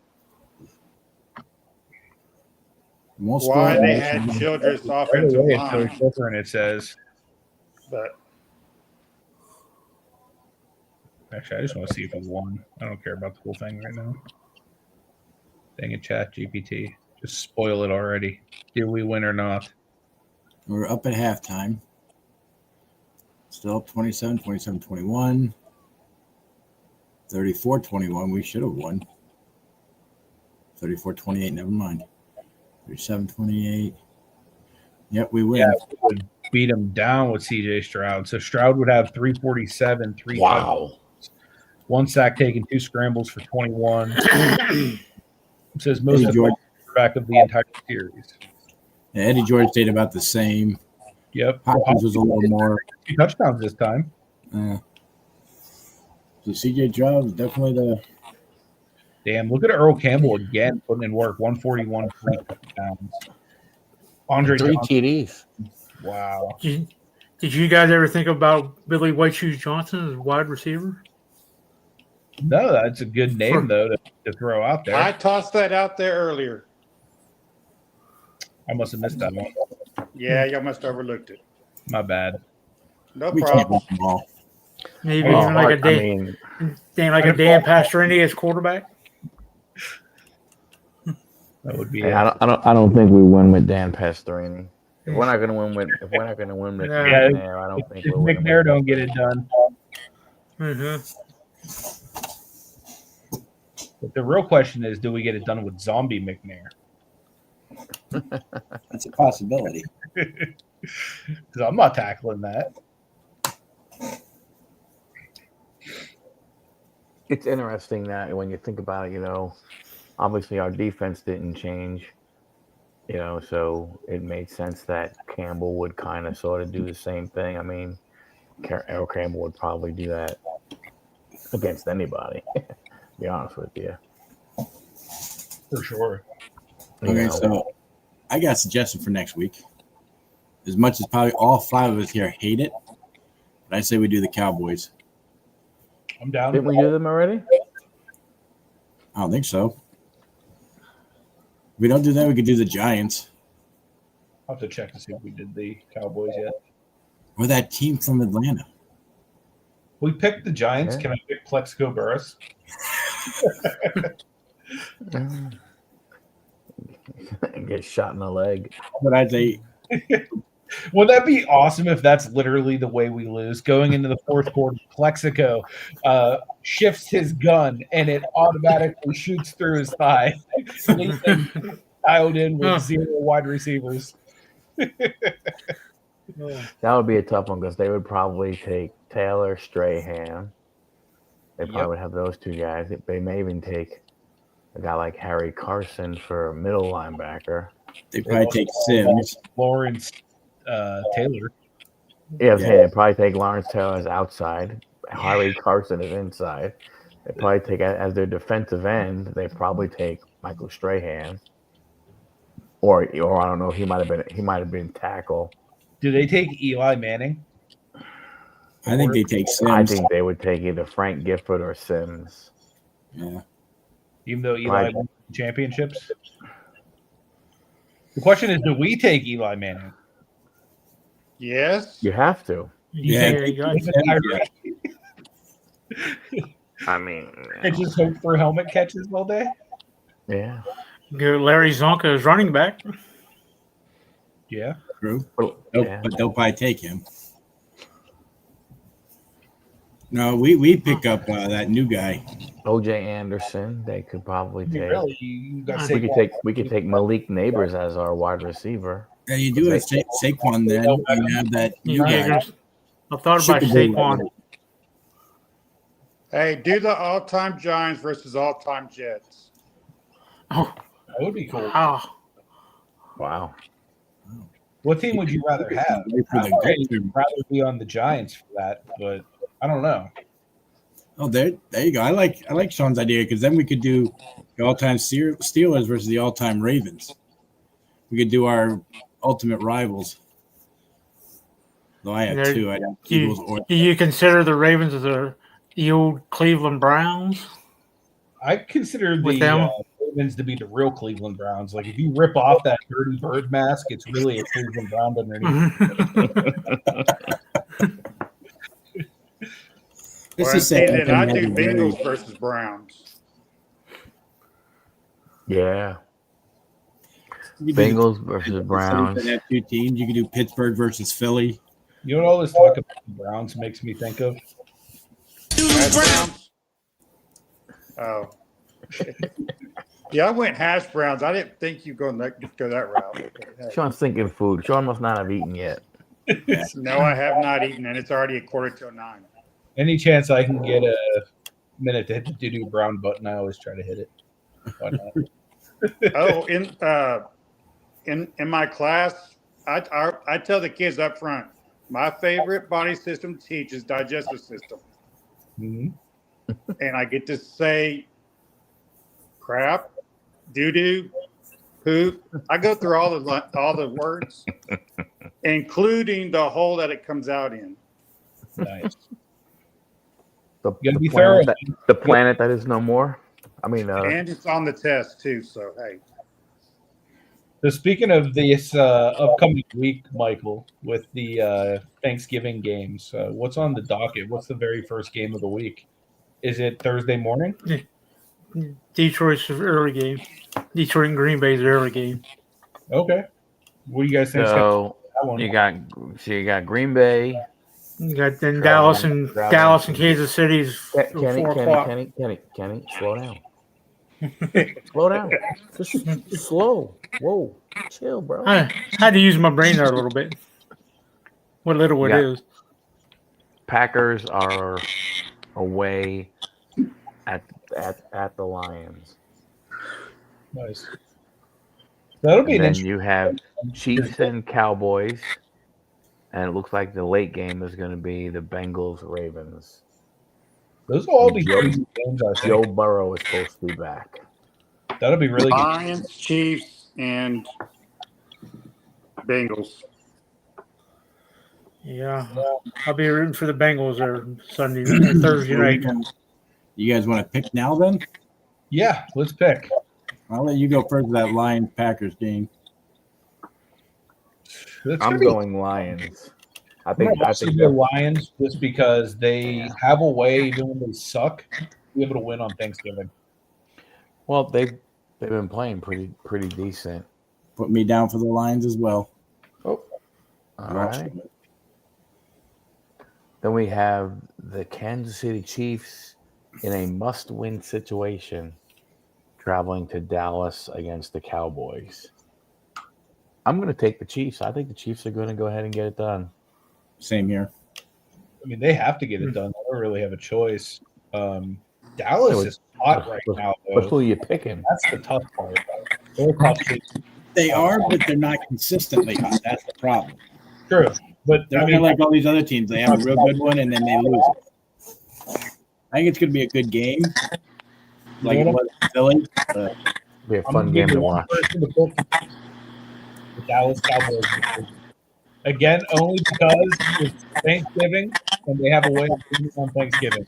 Most why scoring- they had Childress right offensive away. It's line, different. It says. but Actually, I just want to see if we won. I don't care about the whole thing right now. Dang it, ChatGPT. Just spoil it already. Did we win or not? We're up at halftime. Still up 27, 21. 34-21. We should have won. 34-28. Never mind. 37-28. Yep, we win. Yeah, we would beat him down with CJ Stroud. So Stroud would have 347, three touchdowns, 1 sack taken, 2 scrambles for 21. It says most Eddie George, back of the entire series. yeah, Eddie George stayed about the same. Yep. Hopkins was a little more. 2 touchdowns this time. So CJ Stroud is definitely the. Damn, look at Earl Campbell again putting in work. 141, 3 touchdowns. Andre 3 Johnson. TDs. Wow. Did you guys ever think about Billy White Shoes Johnson as wide receiver? No, that's a good name, though, to throw out there. I tossed that out there earlier. I must have missed that one. Yeah, y'all must have overlooked it. My bad. No We can't problem. run the ball. Maybe Oh, even like a I Dan, mean, Dan Pastorini as quarterback. That would be hey, I don't think we win with Dan Pastorini. If we're not going to win with McNair, I don't think if we're winning. McNair don't get it done. Mm-hmm. But the real question is, do we get it done with zombie McNair? That's a possibility. Because I'm not tackling that. It's interesting that when you think about it, obviously our defense didn't change, so it made sense that Campbell would kind of sort of do the same thing. I mean, Earl Campbell would probably do that against anybody, to be honest with you. For sure. Okay, so I got a suggestion for next week. As much as probably all 5 of us here hate it, but I say we do the Cowboys. I'm down. Didn't we do them already? I don't think so. If we don't do that, we could do the Giants. I'll have to check to see if we did the Cowboys yet. Or that team from Atlanta. We picked the Giants. Yeah. Can I pick Plexico Burris? Get shot in the leg. But I say, Would that be awesome if that's literally the way we lose? Going into the fourth quarter, Plexico shifts his gun and it automatically shoots through his thigh, leaving dialed in with 0 wide receivers. That would be a tough one because they would probably take Taylor Strahan. They probably would have those 2 guys. They may even take a guy like Harry Carson for a middle linebacker. they probably take Sims. Lawrence Taylor. Yeah, they'd probably take Lawrence Taylor as outside. Harry Carson is inside. They probably take as their defensive end. They probably take Michael Strahan, or I don't know. He might have been tackle. Do they take Eli Manning? I think they take Sims. I think they would take either Frank Gifford or Sims. Yeah. Even though Eli won championships? The question is, do we take Eli Manning? Yes. You have to. Yeah. I mean, And just hope for helmet catches all day? yeah. Go Larry Zonka as running back. Yeah. True. Well, yeah. But they'll probably take him. No, we pick up that new guy. O.J. Anderson. They could probably take. Really? You got We could take Malik Neighbors as our wide receiver. Yeah, you do have Saquon then. You have that new guy. I thought about Saquon. Hey, do the all-time Giants versus all-time Jets. Oh, That would be cool. wow. Wow. What team would you rather have? Wait for the I'd goal. rather be on the Giants for that, but I don't know. Oh, there you go. I like Sean's idea because then we could do the all-time Steelers versus the all-time Ravens. We could do our ultimate rivals. Though I have two. I have Eagles or Do you consider the Ravens as the old Cleveland Browns? I consider With the them? Ravens to be the real Cleveland Browns. Like if you rip off that dirty bird mask, it's really a Cleveland Brown underneath. Let's Well, just say then I do Anthony had a Bengals versus Browns. Yeah. You could do Bengals versus Browns. Have two teams. You could do Pittsburgh versus Philly. You know what all this talk about the Browns makes me think of? Browns. Oh. Yeah, I went hash browns. I didn't think you go that route. Sean's thinking food. Sean must not have eaten yet. No, I have not eaten, and it's already 8:45. Any chance I can get a minute to hit the doo-doo brown button, I always try to hit it. Why not? Oh, in my class, I tell the kids up front, my favorite body system to teach is digestive system. Mm-hmm. And I get to say crap, doo-doo, poop. I go through all the words, including the hole that it comes out in. Nice. The be thorough. planet that is no more. I mean, And it's on the test too. So hey. So speaking of this upcoming week, Michael, with the Thanksgiving games, what's on the docket? What's the very first game of the week? Is it Thursday morning? Detroit's early game. Detroit and Green Bay's early game. Okay. What do you guys think? so That one? you got Green Bay. You got then Traveling- Dallas and Kansas City's Kenny, 4 o'clock. Kenny, slow down. Slow down. Just slow. Whoa, chill, bro. I had to use my brain there a little bit. What little it Yeah. is. Packers are away at the Lions. Nice. That'll be And an then you have Chiefs and Cowboys, and it looks like the late game is going to be the Bengals Ravens. Those will all be crazy games, I Joe think. Burrow is supposed to be back. That'll be really good. Lions, Chiefs, and Bengals. Yeah. I'll be rooting for the Bengals there Sunday or Thursday night. You guys want to pick now then? Yeah, let's pick. I'll let you go first with that Lions Packers game. I'm going Lions. I think the Lions just because they have a way, even when they suck, to be able to win on Thanksgiving. Well, they've been playing pretty decent. Put me down for the Lions as well. All right. Then we have the Kansas City Chiefs in a must-win situation, traveling to Dallas against the Cowboys. I'm going to take the Chiefs. I think the Chiefs are going to go ahead and get it done. Same here. I mean, they have to get it done. They don't really have a choice. Dallas is hot right now, though. But who are you picking? That's the tough part. They're a tough team. They are, but they're not consistently hot. That's the problem. True. But They're I not mean, like all these other teams. They have a real good one, and then they lose it. I think it's going to be a good game, like it was in Philly. But It'll be a fun game to watch. The Dallas Cowboys. Again, only because it's Thanksgiving and they have a way of doing it on Thanksgiving.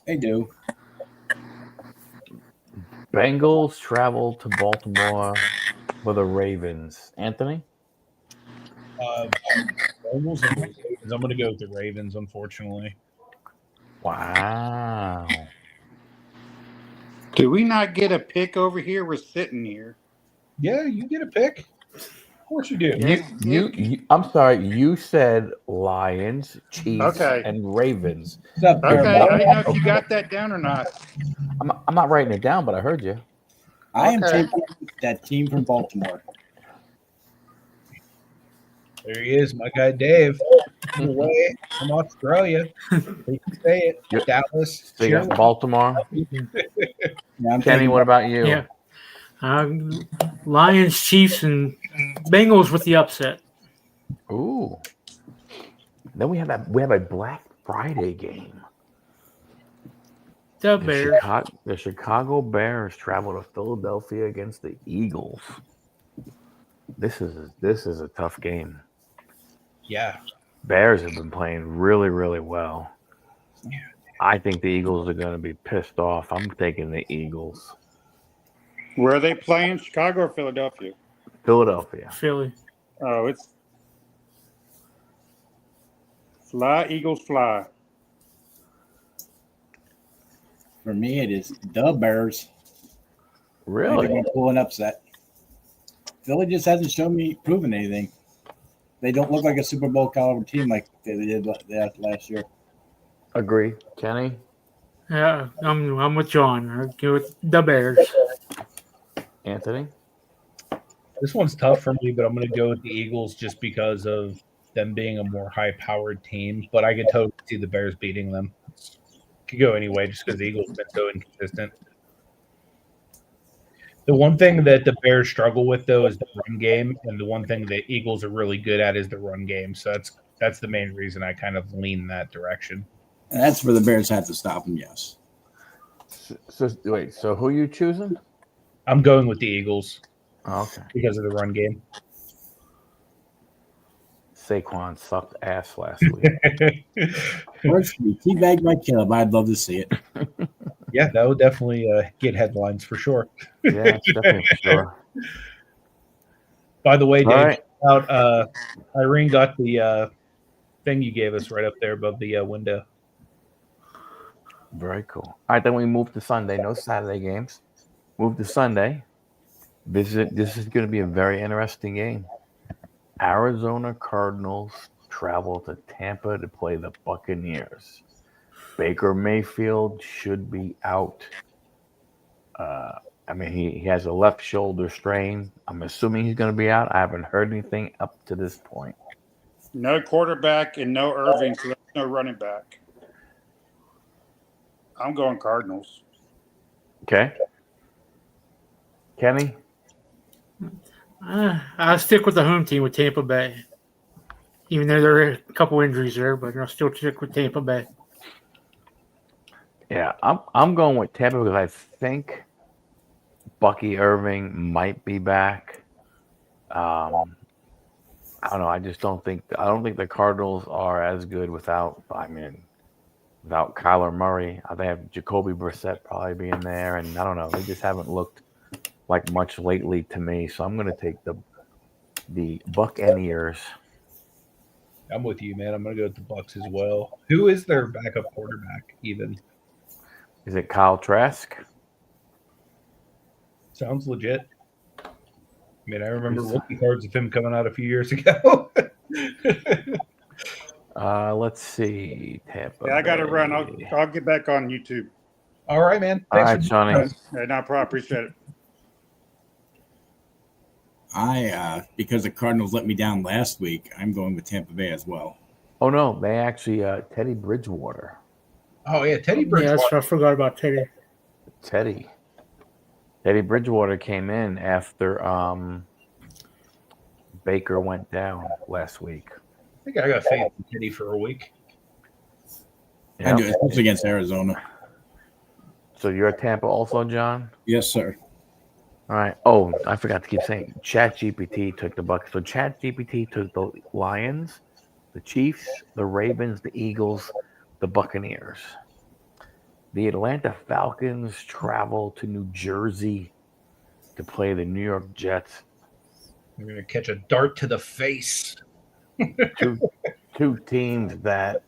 they do. Bengals travel to Baltimore for the Ravens. Anthony? Bengals and Ravens. I'm going to go with the Ravens, unfortunately. Wow. Do we not get a pick over here? We're sitting here. Yeah, you get a pick. Of course you do. You I'm sorry. You said Lions, Chiefs, Okay. and Ravens. Okay, I didn't know if you got that down or not. I'm not writing it down, but I heard you. I am Okay. taking that team from Baltimore. There he is, my guy Dave. Away from Australia. He can say it. Yep. Dallas. So you got Baltimore. Yeah, I'm Kenny, taking what about you? Yeah. Lions, Chiefs, and Bengals with the upset. Ooh. Then we have a Black Friday game. The Bears. The Chicago Bears travel to Philadelphia against the Eagles. This is a tough game. Yeah. Bears have been playing really, really well. I think the Eagles are going to be pissed off. I'm taking the Eagles. Where are they playing? Chicago or Philadelphia? Philadelphia. Philly. Oh, it's fly, Eagles fly. For me, it is the Bears. Really? They're going to pull an upset. Philly just hasn't proven anything. They don't look like a Super Bowl caliber team like they did last year. Agree. Kenny? Yeah, I'm with John. I'll go with the Bears. Anthony? This one's tough for me, but I'm going to go with the Eagles just because of them being a more high-powered team. But I could totally see the Bears beating them. Could go anyway just because the Eagles have been so inconsistent. The one thing that the Bears struggle with, though, is the run game, and the one thing that Eagles are really good at is the run game. So that's the main reason I kind of lean that direction. And that's where the Bears have to stop them, yes. So who are you choosing? I'm going with the Eagles. Oh, okay. Because of the run game. Saquon sucked ass last week. Personally, teabagged by Caleb. I'd love to see it. Yeah, that would definitely get headlines for sure. Yeah, definitely for sure. By the way, Dave, right. Irene got the thing you gave us right up there above the window. Very cool. All right, then we move to Sunday. No Saturday games. Move to Sunday. This is going to be a very interesting game. Arizona Cardinals travel to Tampa to play the Buccaneers. Baker Mayfield should be out. He has a left shoulder strain. I'm assuming he's going to be out. I haven't heard anything up to this point. No quarterback and no Irving, so there's no running back. I'm going Cardinals. Okay. Kenny? I'll stick with the home team with Tampa Bay. Even though there are a couple injuries there, but I'll still stick with Tampa Bay. Yeah, I'm going with Tampa because I think Bucky Irving might be back. I don't know. I don't think the Cardinals are as good without Kyler Murray. They have Jacoby Brissett probably being there, and I don't know. They just haven't looked like much lately to me. So I'm going to take the Buccaneers. I'm with you, man. I'm going to go with the Bucs as well. Who is their backup quarterback even? Is it Kyle Trask? Sounds legit. I mean, I remember rookie cards of him coming out a few years ago. Let's see. Tampa. Yeah, I got to run. I'll get back on YouTube. All right, man. Thanks all right, Johnny. No problem. Appreciate it. Because the Cardinals let me down last week, I'm going with Tampa Bay as well. Oh, no. They actually, Teddy Bridgewater. Oh, yeah. Teddy Bridgewater. Yeah, I forgot about Teddy. Teddy Bridgewater came in after Baker went down last week. I think I got faith in Teddy for a week. Yeah. I do, especially against Arizona. So you're at Tampa also, John? Yes, sir. All right. Oh, I forgot to keep saying ChatGPT took the Bucs. So ChatGPT took the Lions, the Chiefs, the Ravens, the Eagles, the Buccaneers. The Atlanta Falcons travel to New Jersey to play the New York Jets. We're going to catch a dart to the face. Two teams that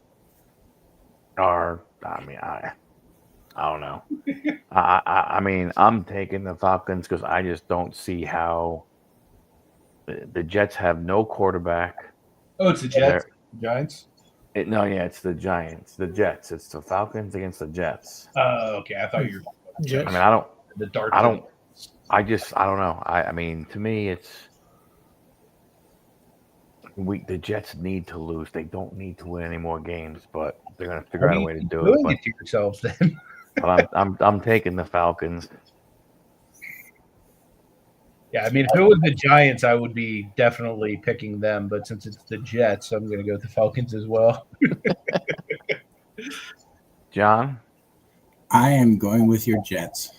are, I don't know. I'm taking the Falcons because I just don't see how the Jets have no quarterback. Oh, it's the Jets? Giants? It's the Giants. The Jets. It's the Falcons against the Jets. Okay. I thought you were Jets. I don't. The dart. I don't know. I mean, to me, the Jets need to lose. They don't need to win any more games, but they're going to figure out a way to do it. But to yourselves then. But I'm taking the Falcons. Yeah, I mean, if it was the Giants, I would be definitely picking them. But since it's the Jets, I'm going to go with the Falcons as well. John? I am going with your Jets.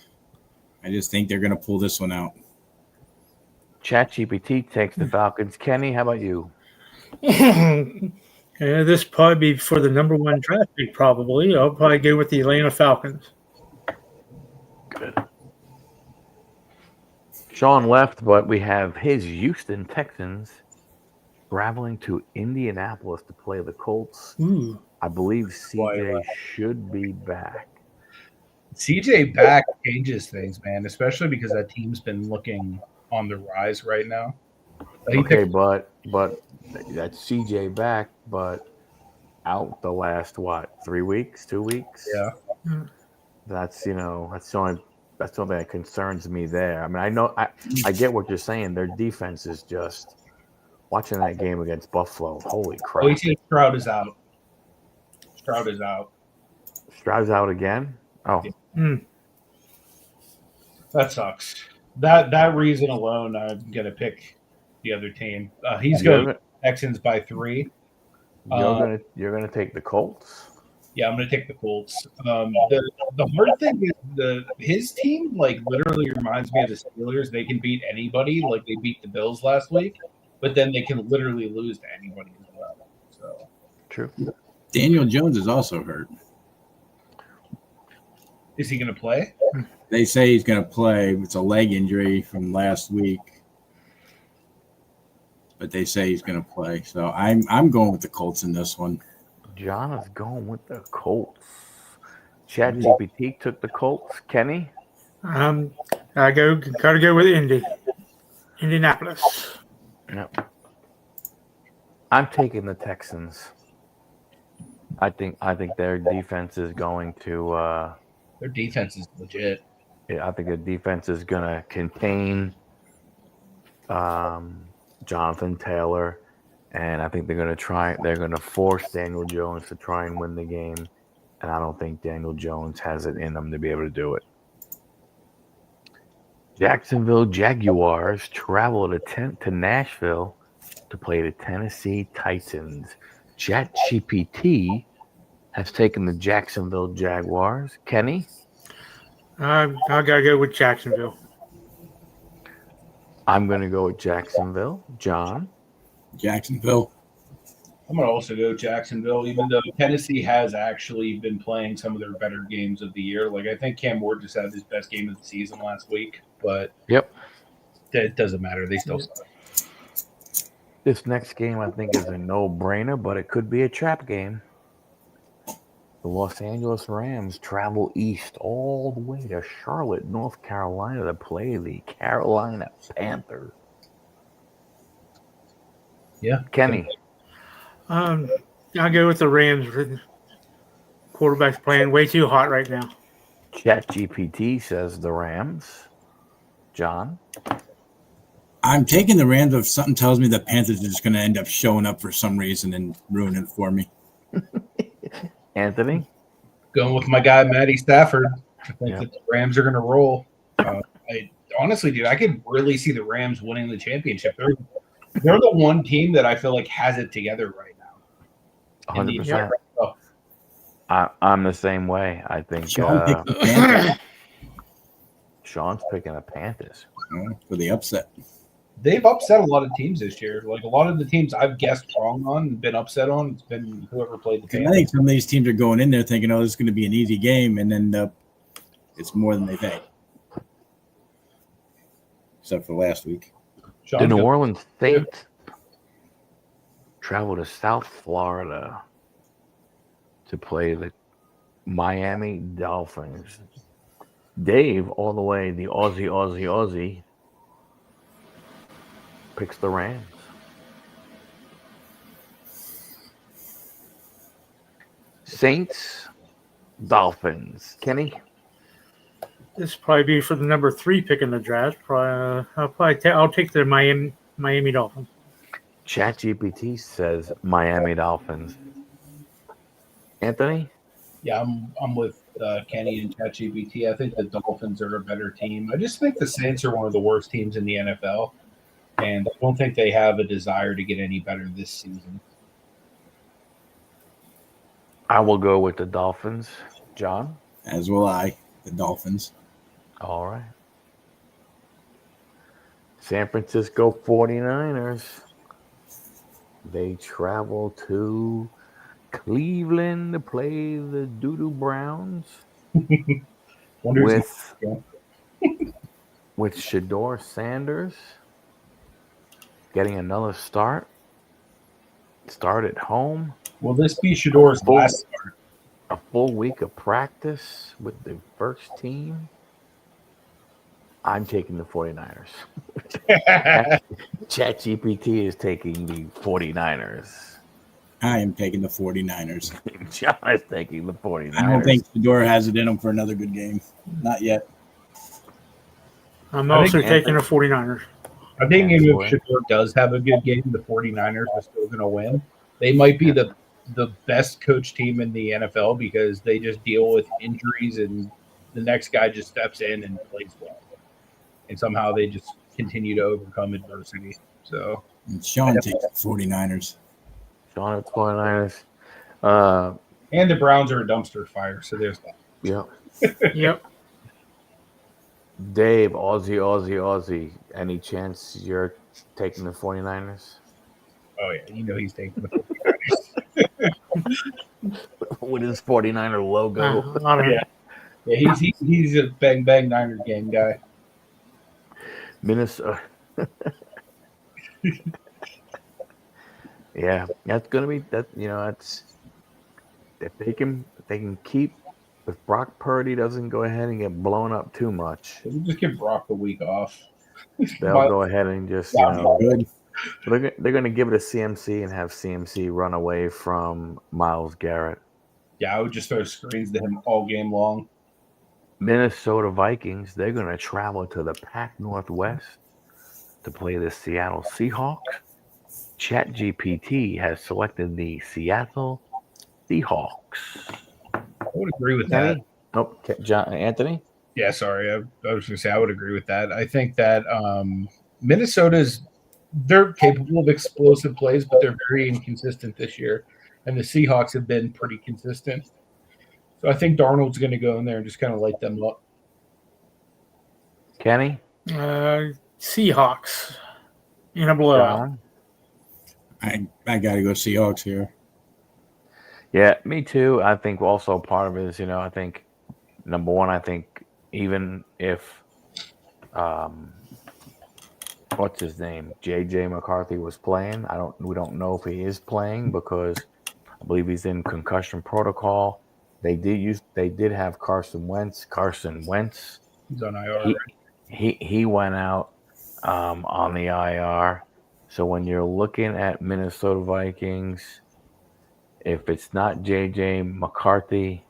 I just think they're going to pull this one out. ChatGPT takes the Falcons. Kenny, how about you? This probably be for the number one draft pick, probably. I'll probably go with the Atlanta Falcons. Good. Sean left, but we have his Houston Texans traveling to Indianapolis to play the Colts. Ooh. I believe CJ should be back. CJ back changes things, man, especially because that team's been looking on the rise right now. Okay, but that's CJ back, but out the last 3 weeks, 2 weeks? Yeah. That's that's the only thing that concerns me there. I mean, I get what you're saying. Their defense is just watching that game against Buffalo. Holy crap! Oh, he said Stroud is out. Stroud is out. Stroud's out again. Oh, that sucks. That reason alone, I'm gonna pick the other team. He's going Texans by 3. You're gonna take the Colts. Yeah, I'm gonna take the Colts. The hard thing is his team like literally reminds me of the Steelers. They can beat anybody, like they beat the Bills last week, but then they can literally lose to anybody as well. So true. Daniel Jones is also hurt. Is he gonna play? They say he's going to play. It's a leg injury from last week, but they say he's going to play. So I'm going with the Colts in this one. John is going with the Colts. ChatGPT took the Colts. Kenny? I gotta go with Indianapolis. Yep. I'm taking the Texans. I think their defense is going to their defense is legit. Yeah, I think the defense is going to contain Jonathan Taylor, and I think they're going to force Daniel Jones to try and win the game, and I don't think Daniel Jones has it in him to be able to do it. Jacksonville Jaguars travel to Nashville to play the Tennessee Titans. ChatGPT has taken the Jacksonville Jaguars. Kenny? I gotta go with Jacksonville. I'm going to go with Jacksonville. John? Jacksonville. I'm going to also go Jacksonville, even though Tennessee has actually been playing some of their better games of the year. Like, I think Cam Ward just had his best game of the season last week, but it doesn't matter. They still suck. This next game, I think, is a no-brainer, but it could be a trap game. The Los Angeles Rams travel east all the way to Charlotte, North Carolina to play the Carolina Panthers. Yeah. Kenny? I'll go with the Rams. Quarterback's playing way too hot right now. ChatGPT says the Rams. John? I'm taking the Rams, but something tells me the Panthers are just going to end up showing up for some reason and ruining it for me. Anthony? Going with my guy, Matty Stafford. I think that the Rams are going to roll. Honestly, dude, I could really see the Rams winning the championship. They're the one team that I feel like has it together right now. 100%. I'm the same way. I think Sean's picking the Panthers. For the upset. They've upset a lot of teams this year. Like a lot of the teams I've guessed wrong on and been upset on, it's been whoever played the Panthers. I think some of these teams are going in there thinking, this is going to be an easy game, and then it's more than they think. Except for last week. The New Orleans Saints travel to South Florida to play the Miami Dolphins. Dave, all the way, the Aussie, picks the Rams. Saints, Dolphins. Kenny? This will probably be for the number 3 pick in the draft. I'll take the Miami Dolphins. ChatGPT says Miami Dolphins. Anthony? Yeah, I'm with Kenny and ChatGPT. I think the Dolphins are a better team. I just think the Saints are one of the worst teams in the NFL, and I don't think they have a desire to get any better this season. I will go with the Dolphins. John? As will I, the Dolphins. All right. San Francisco 49ers. They travel to Cleveland to play the Doodoo Browns with Shador Sanders getting another start at home. Will this be Shador's last start? A full week of practice with the first team. I'm taking the 49ers. ChatGPT is taking the 49ers. I am taking the 49ers. John is taking the 49ers. I don't think Shador has it in him for another good game. Not yet. I'm also taking the 49ers. I think even if Shador does have a good game, the 49ers are still going to win. They might be the best coach team in the NFL because they just deal with injuries and the next guy just steps in and plays well. And somehow they just continue to overcome adversity. So and Sean takes the 49ers. Sean at 49ers. And the Browns are a dumpster fire, so there's that. Yep. Yep. Dave, Aussie. Any chance you're taking the 49ers? Oh, yeah. You know he's taking the 49ers. With his 49er logo. Yeah, he's a bang bang Niner gang guy. Minnesota. Yeah, that's gonna be that. You know, that's if they can keep. If Brock Purdy doesn't go ahead and get blown up too much, we'll just give Brock the week off. They'll go ahead and just they're going to give it a CMC and have CMC run away from Myles Garrett. Yeah, I would just throw screens to him all game long. Minnesota Vikings, they're going to travel to the Pac Northwest to play the Seattle Seahawks. ChatGPT has selected the Seattle Seahawks. I would agree with that. Oh, John Anthony? Yeah, sorry. I was going to say I would agree with that. I think that they're capable of explosive plays, but they're very inconsistent this year. And the Seahawks have been pretty consistent. So I think Darnold's going to go in there and just kind of light them up. Kenny? Seahawks in a blowout. I got to go Seahawks here. Yeah, me too. I think also part of it is, I think, number one, I think even if, what's his name, J.J. McCarthy was playing, we don't know if he is playing because I believe he's in concussion protocol. They did have Carson Wentz. He's on IR. He went out on the IR. So when you're looking at Minnesota Vikings, if it's not J.J. McCarthy,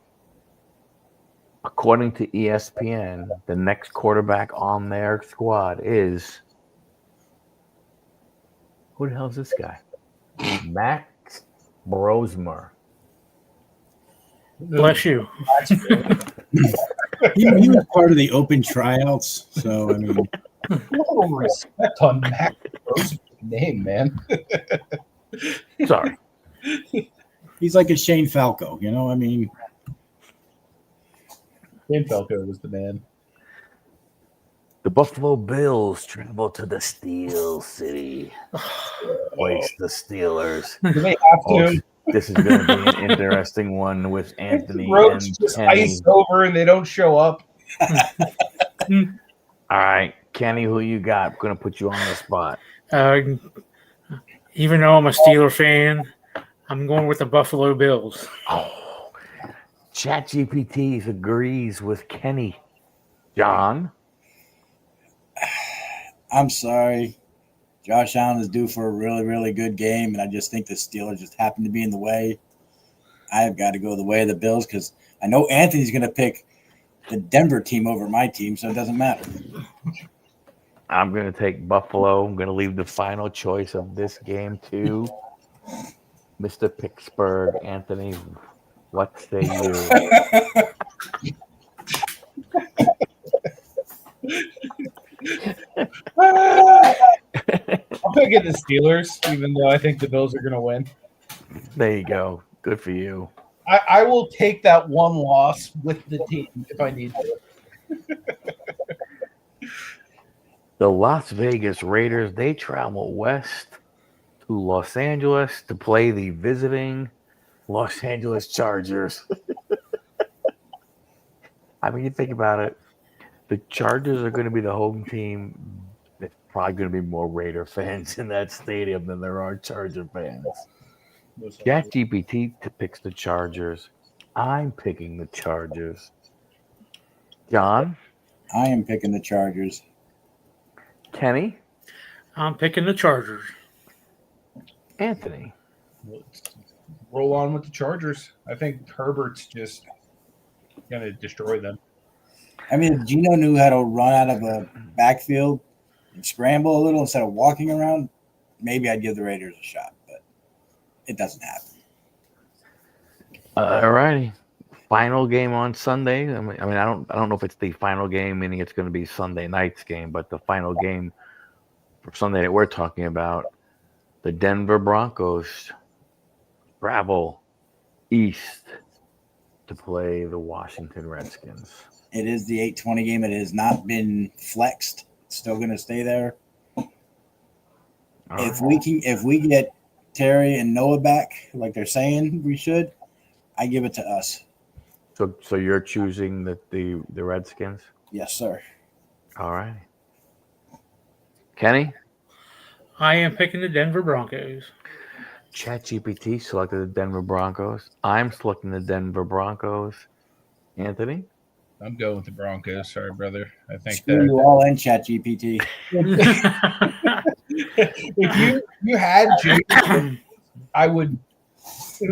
according to ESPN, the next quarterback on their squad is who the hell is this guy? Max Brosmer. Bless you. He was part of the open tryouts, so I mean, a little respect on Max Brosmer's name, man. Sorry. He's like a Shane Falco, I mean. Shane Falco was the man. The Buffalo Bills travel to the Steel City. Place the Steelers. Do they have to? This is going to be an interesting one with Anthony Roach and just Kenny. iced over and they don't show up. All right, Kenny, who you got? I'm going to put you on the spot. Even though I'm a Steeler fan, I'm going with the Buffalo Bills. Oh, ChatGPT agrees with Kenny. John? I'm sorry. Josh Allen is due for a really, really good game, and I just think the Steelers just happen to be in the way. I've got to go the way of the Bills because I know Anthony's going to pick the Denver team over my team, so it doesn't matter. I'm going to take Buffalo. I'm going to leave the final choice of this game to Mr. Pittsburgh, Anthony. What say you? I'm picking the Steelers, even though I think the Bills are going to win. There you go. Good for you. I will take that one loss with the team if I need to. The Las Vegas Raiders, they travel west to Los Angeles to play the visiting Los Angeles Chargers. I mean, you think about it, the Chargers are going to be the home team. There's probably going to be more Raider fans in that stadium than there are Charger fans. ChatGPT picks the Chargers. I'm picking the Chargers. John? I am picking the Chargers. Kenny? I'm picking the Chargers. Anthony? Let's roll on with the Chargers. I think Herbert's just going to destroy them. I mean, if Gino knew how to run out of a backfield and scramble a little instead of walking around, maybe I'd give the Raiders a shot, but it doesn't happen. All righty. Final game on Sunday. I mean, I don't know if it's the final game, meaning it's going to be Sunday night's game, but the final game for Sunday that we're talking about, the Denver Broncos travel east to play the Washington Redskins. It is the 8:20 game. It has not been flexed. It's still going to stay there. If we get Terry and Noah back, like they're saying we should, I give it to us. So you're choosing the Redskins? Yes, sir. All right. Kenny? I am picking the Denver Broncos. ChatGPT selected the Denver Broncos. I'm selecting the Denver Broncos. Anthony? I'm going with the Broncos. Sorry, brother. I think Screw you all in ChatGPT. if you had Jason, it would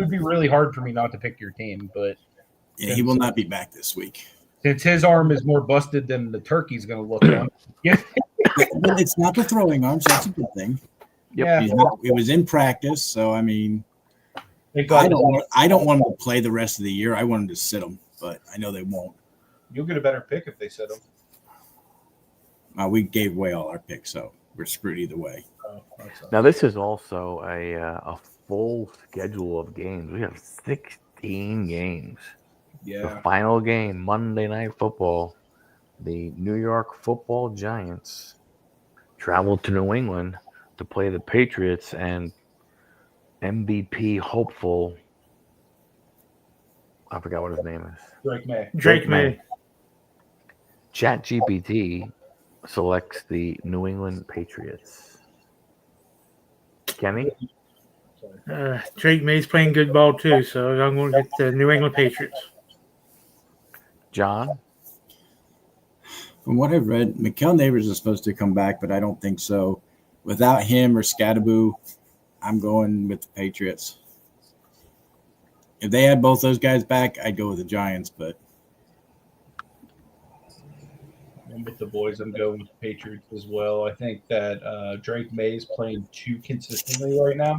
be really hard for me not to pick your team, but Yeah, he will not be back this week. since his arm is more busted than the turkey's going to look on. Yeah. But it's not the throwing arms. That's a good thing. Yeah. It was in practice, so I mean, Thank God. I don't want him to play the rest of the year. I want him to sit him, but I know they won't. You'll get a better pick if they set him. We gave away all our picks, so we're screwed either way. Now, this is also a full schedule of games. We have 16 games. Yeah. The final game, Monday Night Football, the New York Football Giants travel to New England to play the Patriots, and MVP hopeful, I forgot what his name is. Drake May. ChatGPT selects the New England Patriots. Kenny? Drake May's playing good ball too, so I'm going to get the New England Patriots. John? From what I've read, Mikael Neighbors is supposed to come back, but I don't think so. Without him or Scadaboo, I'm going with the Patriots. If they had both those guys back, I'd go with the Giants, but I'm with the boys. I'm going with the Patriots as well. I think that Drake May is playing too consistently right now,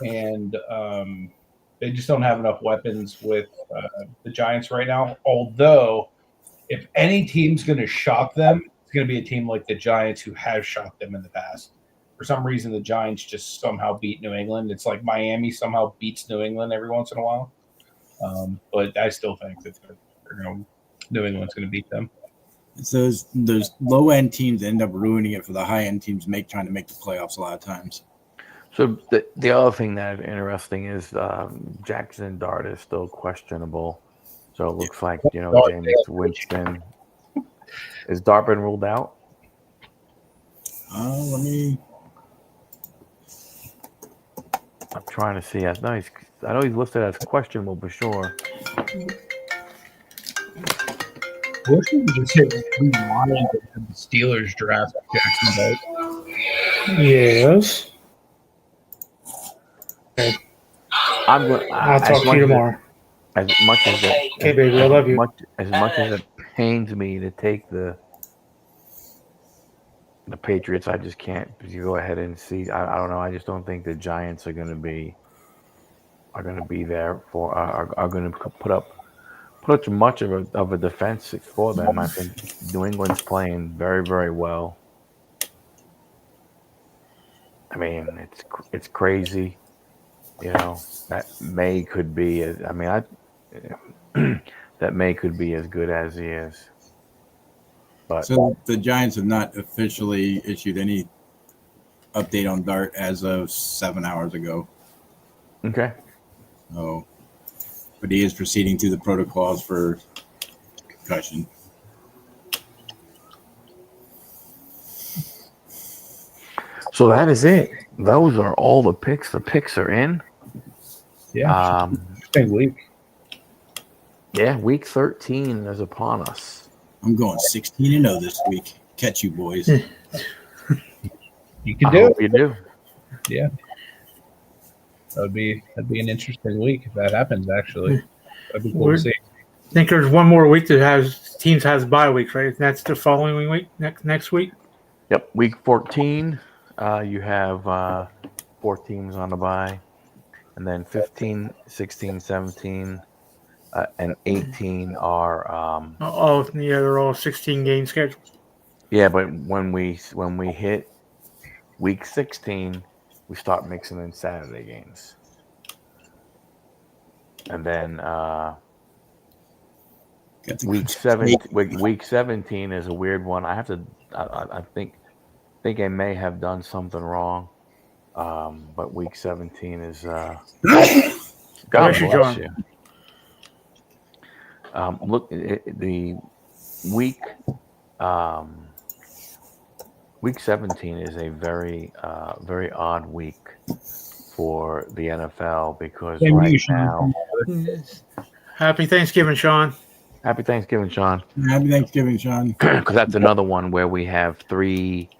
and they just don't have enough weapons with the Giants right now. Although, if any team's going to shock them, it's going to be a team like the Giants who has shocked them in the past. For some reason, the Giants just somehow beat New England. It's like Miami somehow beats New England every once in a while. But I still think that New England's going to beat them. it's those low end teams end up ruining it for the high end teams, trying to make the playoffs a lot of times. So the other thing that is interesting is Jackson Dart is still questionable. So it looks like, James Winston. Is Dart been ruled out? I'm trying to see. I know he's listed as questionable for sure. What should we just hit rewind the Steelers draft Jackson Dart? Yes. I'll talk to you tomorrow. As much as it, Okay, baby, I love you. As much as it pains me to take the Patriots, I just can't. You go ahead and see. I don't know. I just don't think the Giants are going to be are going to be there for are going to put up much of a defense for them. I think New England's playing very, very well. I mean, it's crazy. You know, that May could be. That May could be as good as he is. But so the Giants have not officially issued any update on Dart as of 7 hours ago. okay. Oh, but he is proceeding through the protocols for concussion. So that is it. Those are all the picks. The picks are in. Yeah. Interesting week. Yeah, week 13 is upon us. I'm going 16-0 this week. Catch you, boys. You can I do hope it. you do. Yeah. That'd be an interesting week if that happens. Actually, that'd be cool to see. I think there's one more week that teams has bye weeks, right? That's the following week, next week. Yep, week 14. You have 4 teams on the bye, and then 15, 16, 17, and 18 are. They're all 16 game schedule. Yeah, but when we hit week 16, we start mixing in Saturday games, and then week 17 is a weird one. I have to. I think I may have done something wrong, but week 17 is. God bless you. Look, the week. Week 17 is a very, very odd week for the NFL because right now. Happy Thanksgiving, Sean. Happy Thanksgiving, Sean. Happy Thanksgiving, Sean. Because that's another one where we have 3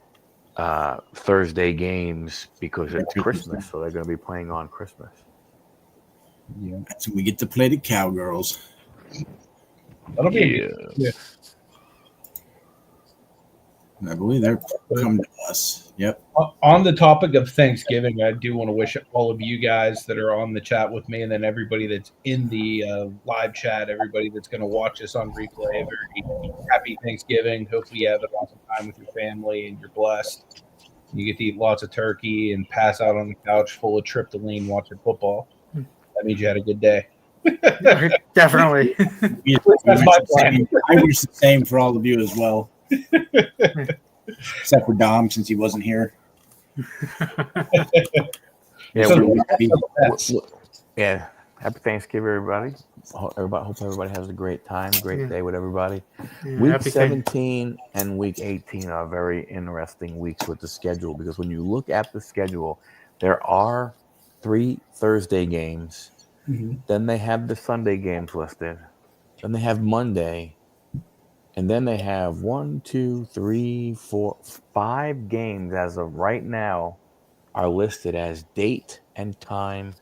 Thursday games because it's Christmas, so they're going to be playing on Christmas. Yeah, that's when we get to play the Cowgirls. That'll be I believe they're coming to us. Yep. On the topic of Thanksgiving, I do want to wish all of you guys that are on the chat with me, and then everybody that's in the live chat, everybody that's going to watch us on replay, a very happy Thanksgiving. Hopefully you have an awesome time with your family and you're blessed. You get to eat lots of turkey and pass out on the couch full of tryptolene watching football. That means you had a good day. Definitely. That's my plan. I wish the same for all of you as well. Except for Dom, since he wasn't here. Yeah, happy Thanksgiving, everybody. Hope everybody has a great time, great day with everybody. Week 17 and week 18 are very interesting weeks with the schedule because when you look at the schedule, there are 3 Thursday games. Mm-hmm. Then they have the Sunday games listed. Then they have Monday. And then they have 1, 2, 3, 4, 5 games as of right now are listed as date and time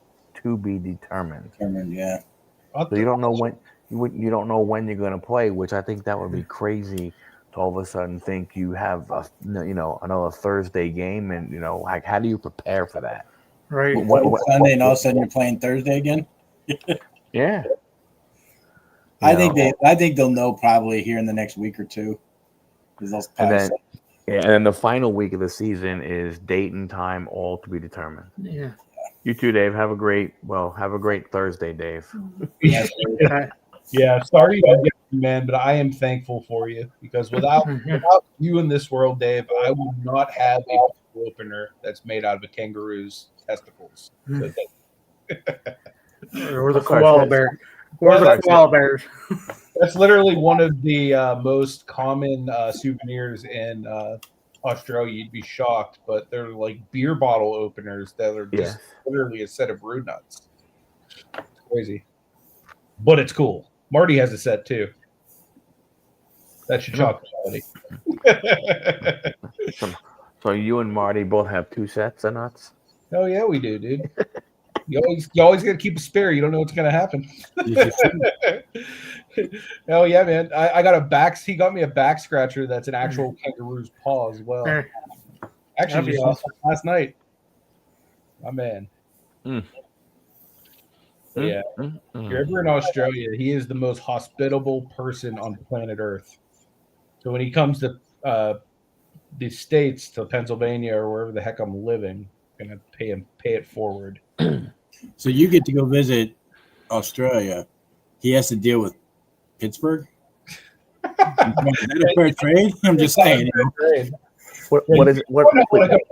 to be determined. Yeah. So you don't know when you're going to play, which I think that would be crazy to all of a sudden think you have another Thursday game, and like how do you prepare for that? Right. Sunday, and all of a sudden you're playing Thursday again. Yeah. I think they'll know probably here in the next week or two. And then the final week of the season is date and time all to be determined. Yeah. You too, Dave. Have a great Thursday, Dave. Yeah, sorry about you, man, but I am thankful for you because without you in this world, Dave, I would not have a opener that's made out of a kangaroo's testicles. Or the koala bear. Or the koala bears. That's literally one of the most common souvenirs in Australia. You'd be shocked, but they're like beer bottle openers that are just literally a set of brood nuts. It's crazy. But it's cool. Marty has a set too. That's your chocolate quality. So you and Marty both have 2 sets of nuts? Oh yeah, we do, dude. You always got to keep a spare. You don't know what's going to happen. Oh yeah, man. I got he got me a back scratcher that's an actual kangaroo's paw as well. Actually, just last night. My man. Yeah. If you're ever in Australia, he is the most hospitable person on planet Earth. So when he comes to the States, to Pennsylvania or wherever the heck I'm living, I'm gonna pay it forward. So you get to go visit Australia. He has to deal with Pittsburgh. Is that a fair trade? I'm just saying. What is what?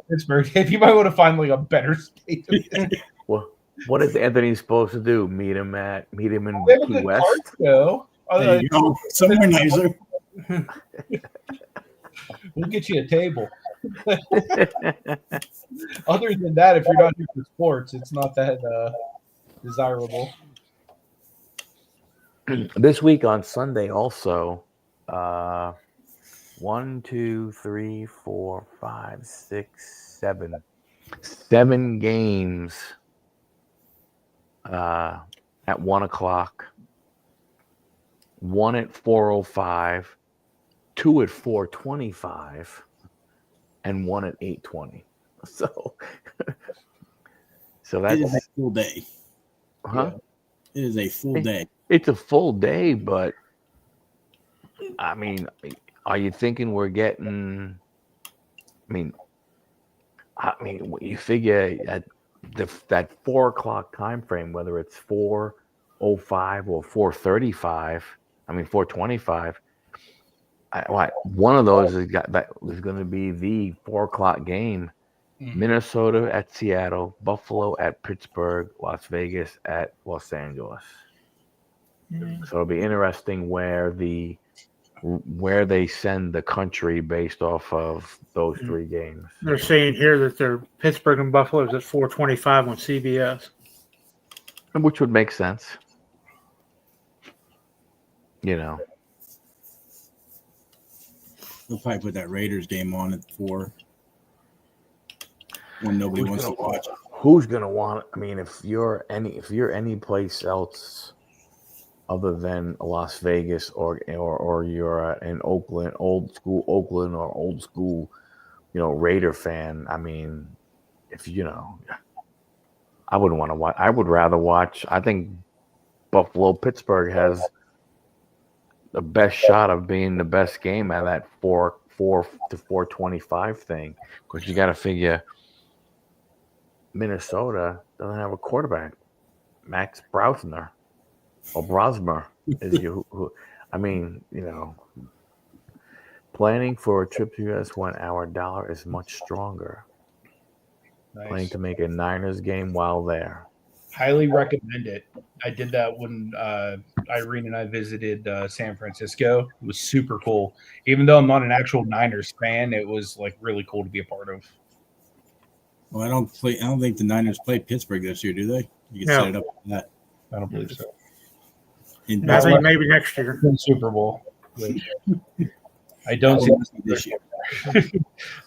Pittsburgh? If you might want to find like a better state. What is Anthony supposed to do? Meet him in Key West? There you go. Somewhere nicer. We'll get you a table. Other than that, if you're not here for sports, it's not that desirable. This week on Sunday, also, 1, 2, 3, 4, 5, 6, 7. 7 games at 1 o'clock. 1 at 4:05, 2 at 4:25, and 1 at 8:20. So that's it is a full day. Huh? It is a full day. It's a full day, but I mean, are you thinking we're getting? I mean, you figure at that 4 o'clock time frame, whether it's 4:05 or 4:35. I mean 4:25. One of those is going to be the 4 o'clock game. Minnesota at Seattle, Buffalo at Pittsburgh, Las Vegas at Los Angeles. So it'll be interesting where they send the country based off of those 3 games. They're saying here that they're Pittsburgh and Buffalo is at 4:25 on CBS, which would make sense. You know, they'll probably put that Raiders game on at 4 when nobody wants to watch it. Who's gonna want? I mean, if you're any place else other than Las Vegas or you're in Oakland, old school Oakland or old school, Raider fan. I mean, I wouldn't want to watch. I would rather watch. I think Buffalo Pittsburgh has the best shot of being the best game at that 4 to 4:25 thing, because you got to figure Minnesota doesn't have a quarterback. Max Brosmer or Brosmer is who I mean, planning for a trip to US when our dollar is much stronger. Nice. Planning to make a Niners game while there. Highly recommend it. I did that when Irene and I visited San Francisco. It was super cool. Even though I'm not an actual Niners fan, it was like really cool to be a part of. Well, I don't think the Niners play Pittsburgh this year, do they? You can set it up for that. I don't believe so. I think maybe next year. Super Bowl. I don't see this year.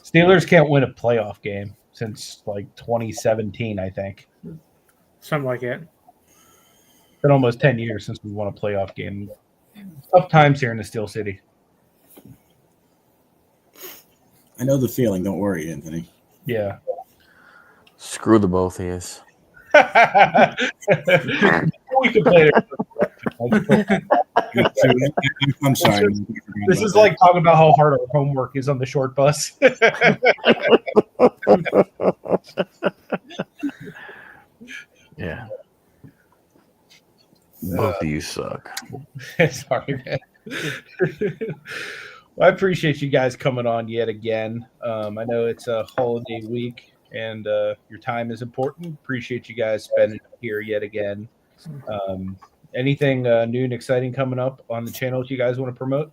Steelers can't win a playoff game since like 2017, I think. Something like that. It's been almost 10 years since we won a playoff game. Tough times here in the Steel City. I know the feeling. Don't worry, Anthony. Yeah. Screw the both of us. We can play it. I'm sorry. This is like talking about how hard our homework is on the short bus. Yeah. Both of you suck. Sorry, man. Well, I appreciate you guys coming on yet again. I know it's a holiday week and your time is important. Appreciate you guys spending it here yet again. Anything new and exciting coming up on the channels you guys want to promote?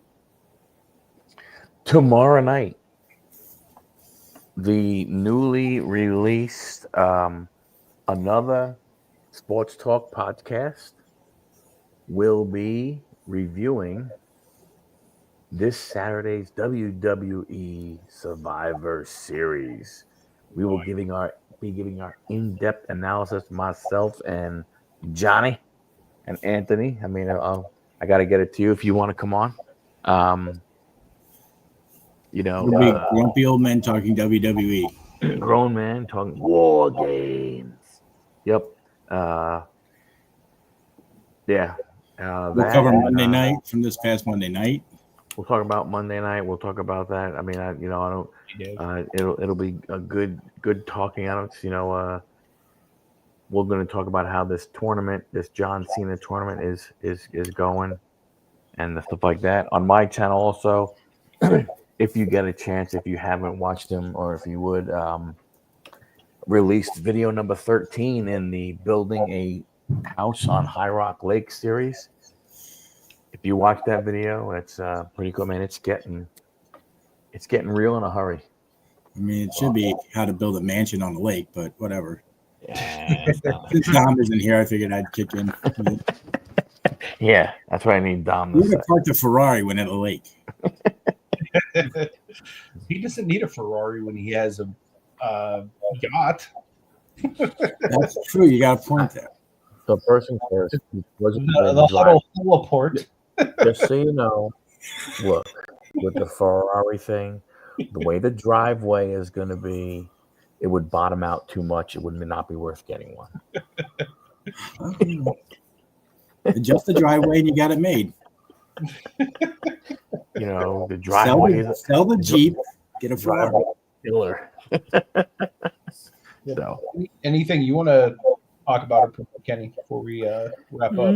Tomorrow night, the newly released Another Sports Talk podcast will be reviewing this Saturday's WWE Survivor Series. We will be giving our in-depth analysis, myself and Johnny and Anthony. I mean, I got to get it to you if you want to come on. Grumpy old men talking WWE. Grown man talking war games. Yep. Yeah. We'll cover Monday night from this past Monday night. We'll talk about Monday night. We'll talk about that. I mean, I don't. It'll be a good talking. I don't. We're going to talk about how this tournament, this John Cena tournament, is going, and stuff like that on my channel also. If you get a chance, if you haven't watched them, or if you would, released video number 13 in the Building a House on High Rock Lake series. If you watch that video, it's pretty cool, man. It's getting real in a hurry. I mean, it should be how to build a mansion on the lake, but whatever. Yeah, Since Dom isn't here, I figured I'd kick in. Yeah, that's what I need Dom to We're say. gonna park the Ferrari when at the lake. He doesn't need a Ferrari when he has a yacht. That's true. You got a point there. So first and first, The Huddle teleport. Just so you know, look, with the Ferrari thing, the way the driveway is going to be, it would bottom out too much. It would not be worth getting one. Adjust the driveway and you got it made. The driveway sell the Jeep, get a Ferrari. Killer. So, anything you want to talk about, Kenny, before we wrap up?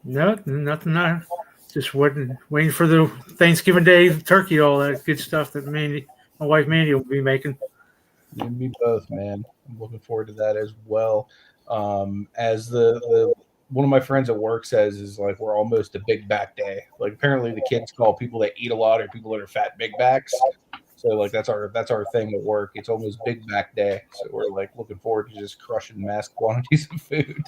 No, nothing. Just waiting for the Thanksgiving Day turkey, all that good stuff that my wife Mandy will be making. You and me both, man. I'm looking forward to that as well. As the one of my friends at work says, is like we're almost a big back day. Like apparently the kids call people that eat a lot or people that are fat big backs. So like that's our thing at work. It's almost big back day. So we're like looking forward to just crushing mass quantities of food.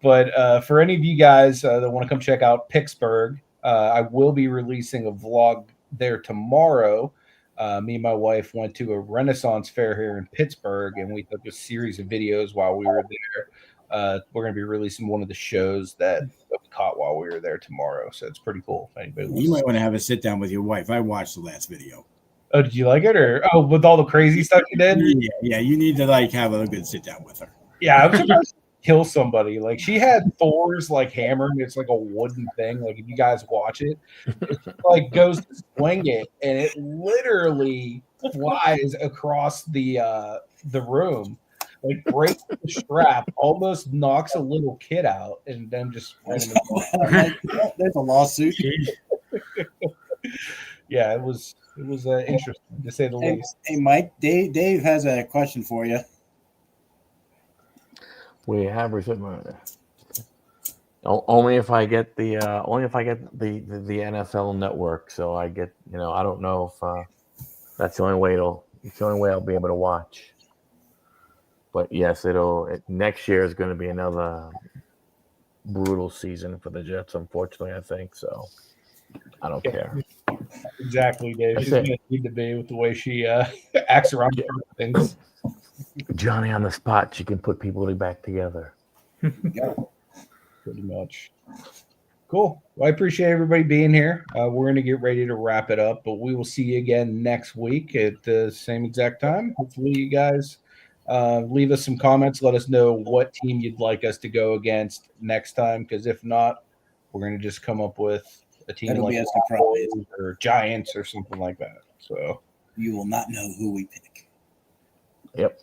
But for any of you guys that want to come check out Pittsburgh, I will be releasing a vlog there tomorrow. Me and my wife went to a Renaissance fair here in Pittsburgh, and we took a series of videos while we were there. We're going to be releasing one of the shows that we caught while we were there tomorrow. So it's pretty cool. If anybody You might want to have a sit down with your wife. I watched the last video. Oh, did you like it? Or with all the crazy stuff you did? Yeah, you need to have a good sit down with her. Yeah, I was supposed to kill somebody. Like she had Thor's hammer, and it's like a wooden thing. Like if you guys watch it, it goes to swing it, and it literally flies across the room. Breaks the strap, almost knocks a little kid out, and then just there's a lawsuit. Yeah, it was interesting to say the least. Hey, Mike, Dave has a question for you. We have received only if I get the NFL Network. So I get I don't know if that's the only way I'll be able to watch. But yes, next year is going to be another brutal season for the Jets, unfortunately, I think. So I don't care. Exactly, Dave. She's going to need to be with the way she acts around things. Johnny on the spot. She can put people back together. Yeah, pretty much. Cool. Well, I appreciate everybody being here. We're going to get ready to wrap it up, but we will see you again next week at the same exact time. Hopefully you guys leave us some comments. Let us know what team you'd like us to go against next time, because if not, we're going to just come up with a team That'll like be a surprise. or Giants or something like that. So you will not know who we pick. Yep.